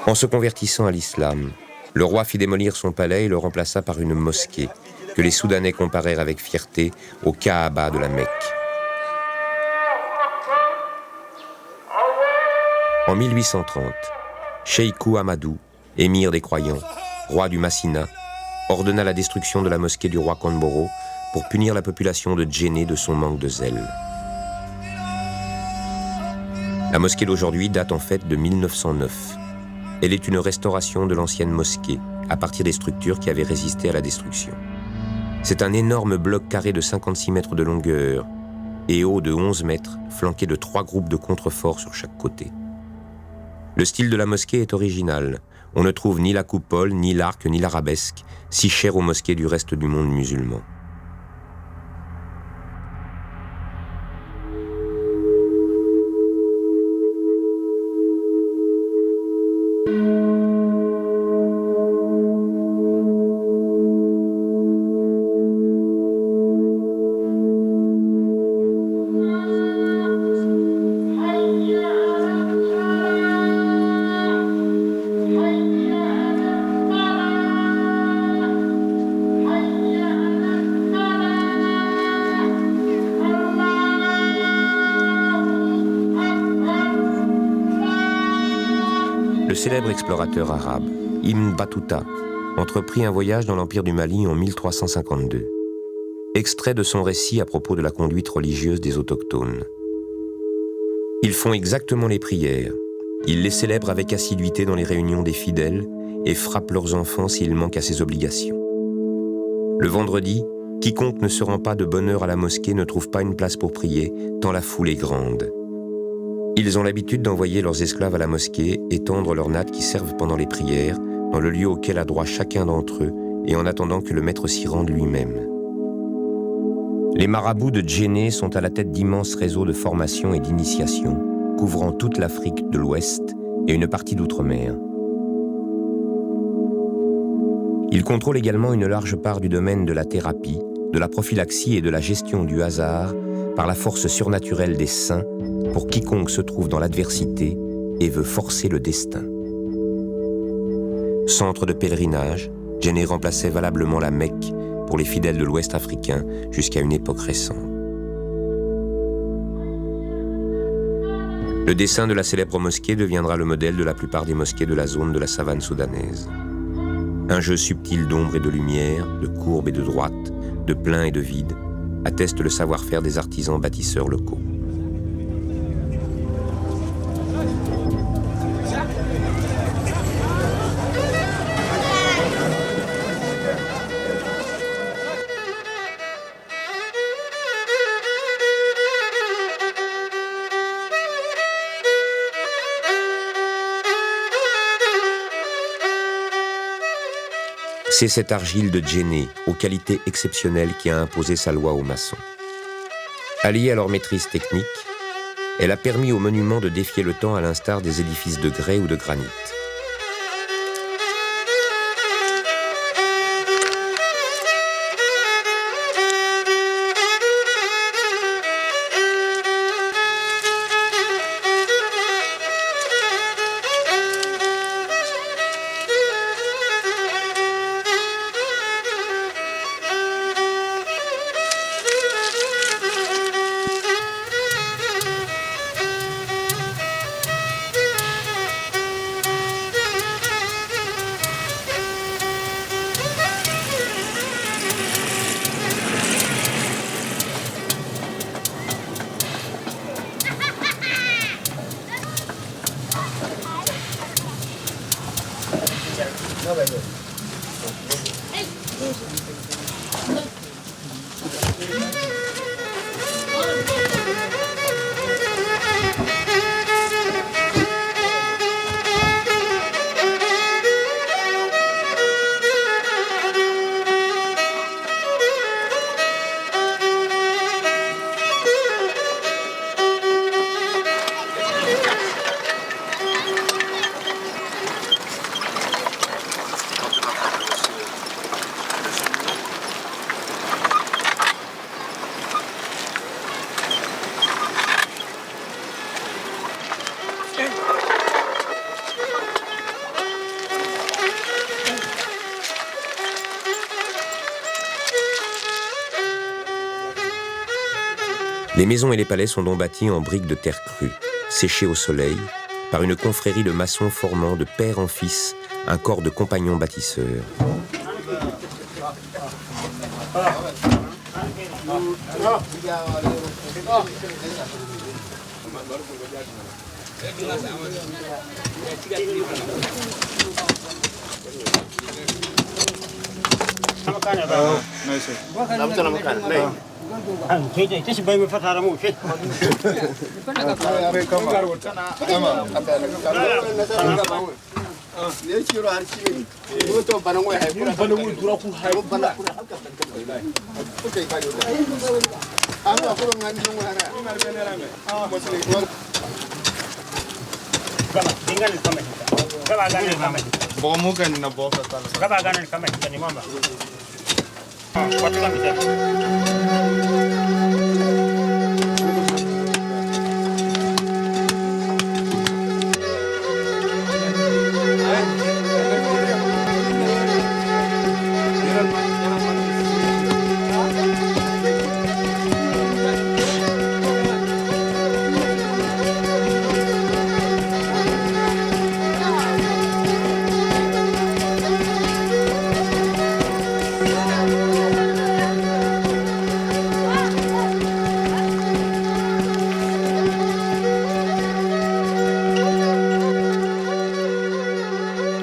[SPEAKER 1] En se convertissant à l'islam, le roi fit démolir son palais et le remplaça par une mosquée que les Soudanais comparèrent avec fierté au Kaaba de la Mecque. En 1830, Cheikh Amadou, émir des croyants, roi du Massina, ordonna la destruction de la mosquée du roi Konboro pour punir la population de Djenné de son manque de zèle. La mosquée d'aujourd'hui date en fait de 1909. Elle est une restauration de l'ancienne mosquée à partir des structures qui avaient résisté à la destruction. C'est un énorme bloc carré de 56 mètres de longueur et haut de 11 mètres, flanqué de 3 groupes de contreforts sur chaque côté. Le style de la mosquée est original. On ne trouve ni la coupole, ni l'arc, ni l'arabesque, si chers aux mosquées du reste du monde musulman. Le célèbre explorateur arabe, Ibn Battuta, entreprit un voyage dans l'Empire du Mali en 1352. Extrait de son récit à propos de la conduite religieuse des autochtones. Ils font exactement les prières. Ils les célèbrent avec assiduité dans les réunions des fidèles et frappent leurs enfants s'ils manquent à ces obligations. Le vendredi, quiconque ne se rend pas de bonne heure à la mosquée ne trouve pas une place pour prier, tant la foule est grande. Ils ont l'habitude d'envoyer leurs esclaves à la mosquée et tendre leurs nattes qui servent pendant les prières, dans le lieu auquel a droit chacun d'entre eux, et en attendant que le maître s'y rende lui-même. Les marabouts de Djenné sont à la tête d'immenses réseaux de formation et d'initiation, couvrant toute l'Afrique de l'Ouest et une partie d'outre-mer. Ils contrôlent également une large part du domaine de la thérapie, de la prophylaxie et de la gestion du hasard par la force surnaturelle des saints pour quiconque se trouve dans l'adversité et veut forcer le destin. Centre de pèlerinage, Djenné remplaçait valablement la Mecque pour les fidèles de l'Ouest africain jusqu'à une époque récente. Le dessin de la célèbre mosquée deviendra le modèle de la plupart des mosquées de la zone de la savane soudanaise. Un jeu subtil d'ombre et de lumière, de courbe et de droite, de plein et de vide, atteste le savoir-faire des artisans bâtisseurs locaux. C'est cette argile de Djenné, aux qualités exceptionnelles, qui a imposé sa loi aux maçons. Alliée à leur maîtrise technique, elle a permis aux monuments de défier le temps à l'instar des édifices de grès ou de granit. Les maisons et les palais sont donc bâtis en briques de terre crue, séchées au soleil, par une confrérie de maçons formant de père en fils un corps de compagnons bâtisseurs.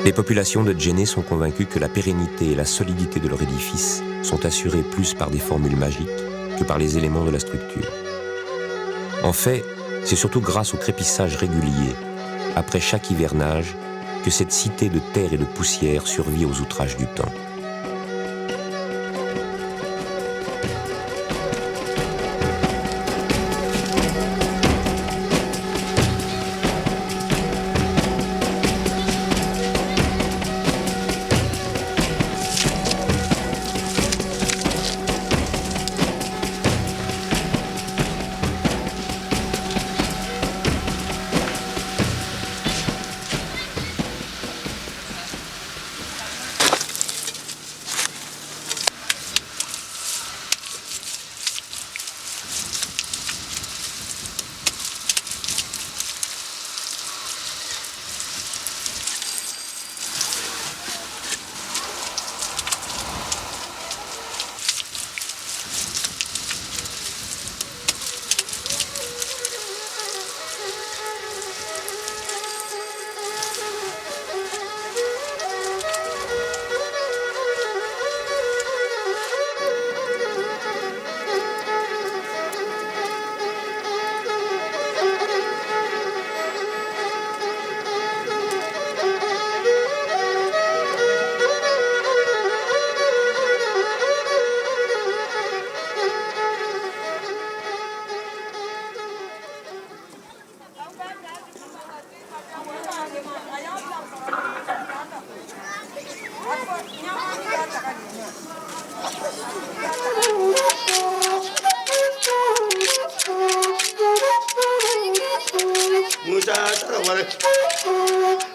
[SPEAKER 1] Les populations de Djenné sont convaincues que la pérennité et la solidité de leur édifice sont assurées plus par des formules magiques que par les éléments de la structure. En fait, c'est surtout grâce au crépissage régulier, après chaque hivernage, que cette cité de terre et de poussière survit aux outrages du temps.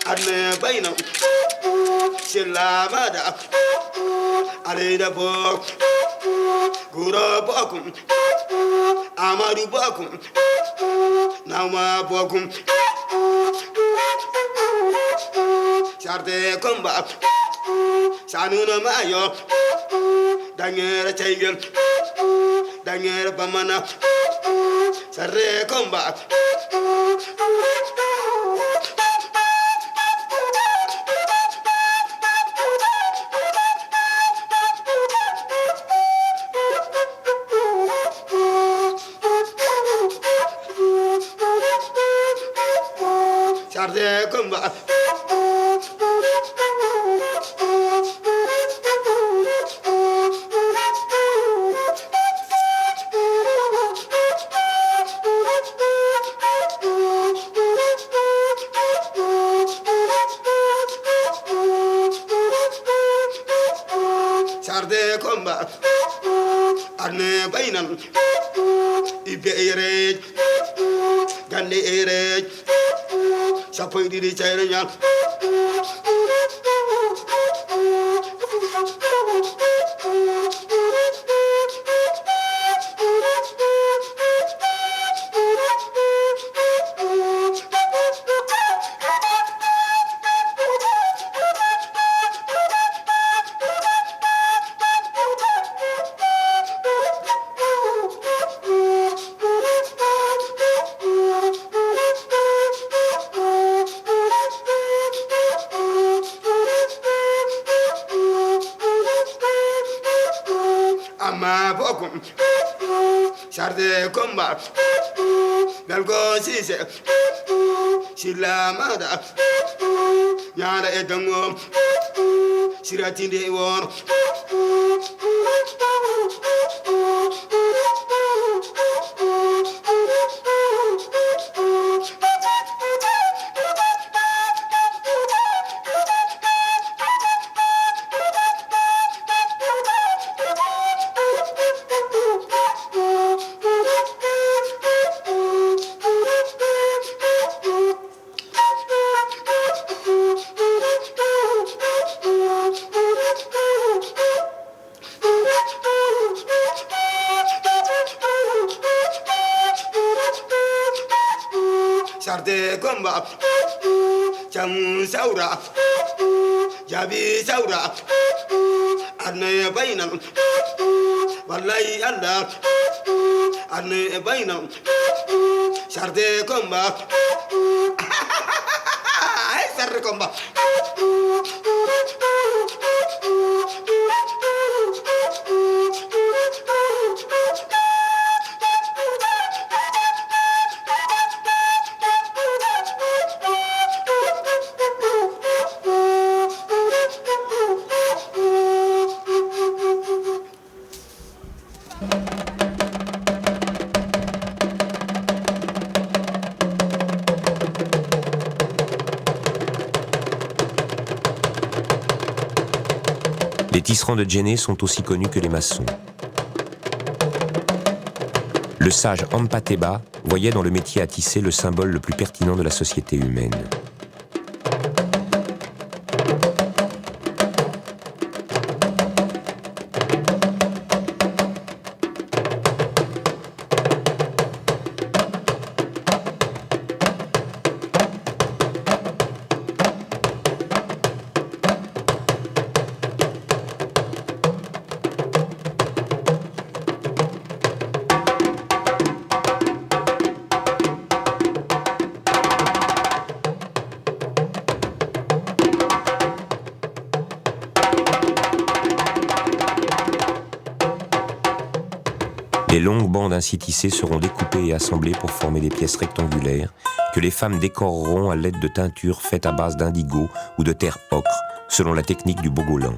[SPEAKER 5] Arne bayna Shilamada Arida Bok Gura Bokum Amadu Bokum Nama Bokum Charte Komba Sanuna Mayo Dangere Changel Dangere Bamana Sarre Komba Sarde Komba Sarde Komba Arne Bainam Ibe Ere Gande Ere Sapoy di cayre ñal Amma bokum Sarde Komba Belgo Sise Shilamada Nyara Edango Shiratinde Won Sarde Komba Cham Saura Jabi Saura Arne Bainam Wallahi Allah Arne Bainam Sarde Komba Sarde Komba
[SPEAKER 1] tisserands de Djenné sont aussi connus que les maçons. Le sage Ampateba voyait dans le métier à tisser le symbole le plus pertinent de la société humaine. Les longues bandes ainsi tissées seront découpées et assemblées pour former des pièces rectangulaires que les femmes décoreront à l'aide de teintures faites à base d'indigo ou de terre ocre, selon la technique du Bogolan.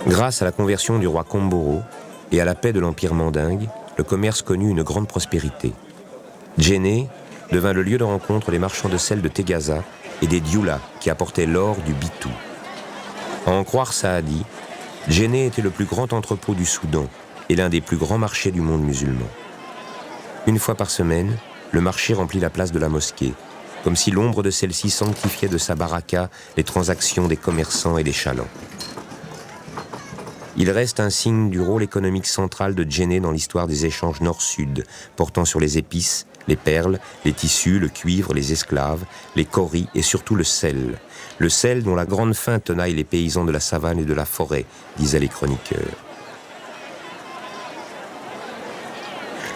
[SPEAKER 1] Grâce à la conversion du roi Komboro et à la paix de l'Empire mandingue, le commerce connut une grande prospérité. Djenné devint le lieu de rencontre des marchands de sel de Tegaza et des Dioula qui apportaient l'or du Bitou. À en croire Saadi, Djenné était le plus grand entrepôt du Soudan et l'un des plus grands marchés du monde musulman. Une fois par semaine, le marché remplit la place de la mosquée, comme si l'ombre de celle-ci sanctifiait de sa baraka les transactions des commerçants et des chalands. Il reste un signe du rôle économique central de Djenné dans l'histoire des échanges nord-sud, portant sur les épices, les perles, les tissus, le cuivre, les esclaves, les kauris et surtout le sel. Le sel dont la grande faim tenaille les paysans de la savane et de la forêt, disaient les chroniqueurs.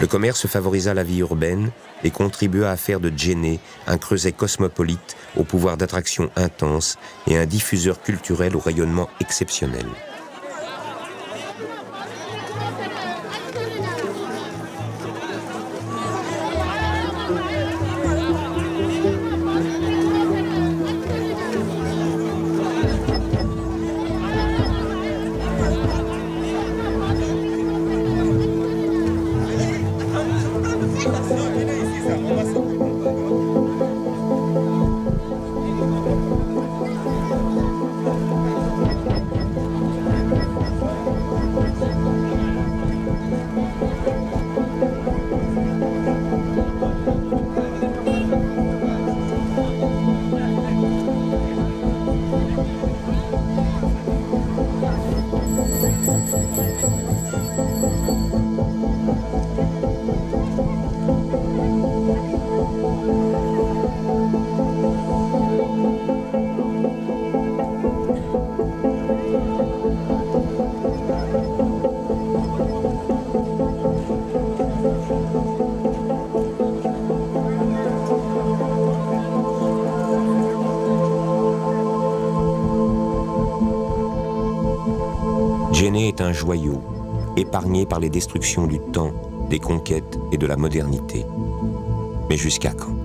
[SPEAKER 1] Le commerce favorisa la vie urbaine et contribua à faire de Djenné un creuset cosmopolite au pouvoir d'attraction intense et un diffuseur culturel au rayonnement exceptionnel. Djenné est un joyau, épargné par les destructions du temps, des conquêtes et de la modernité. Mais jusqu'à quand ?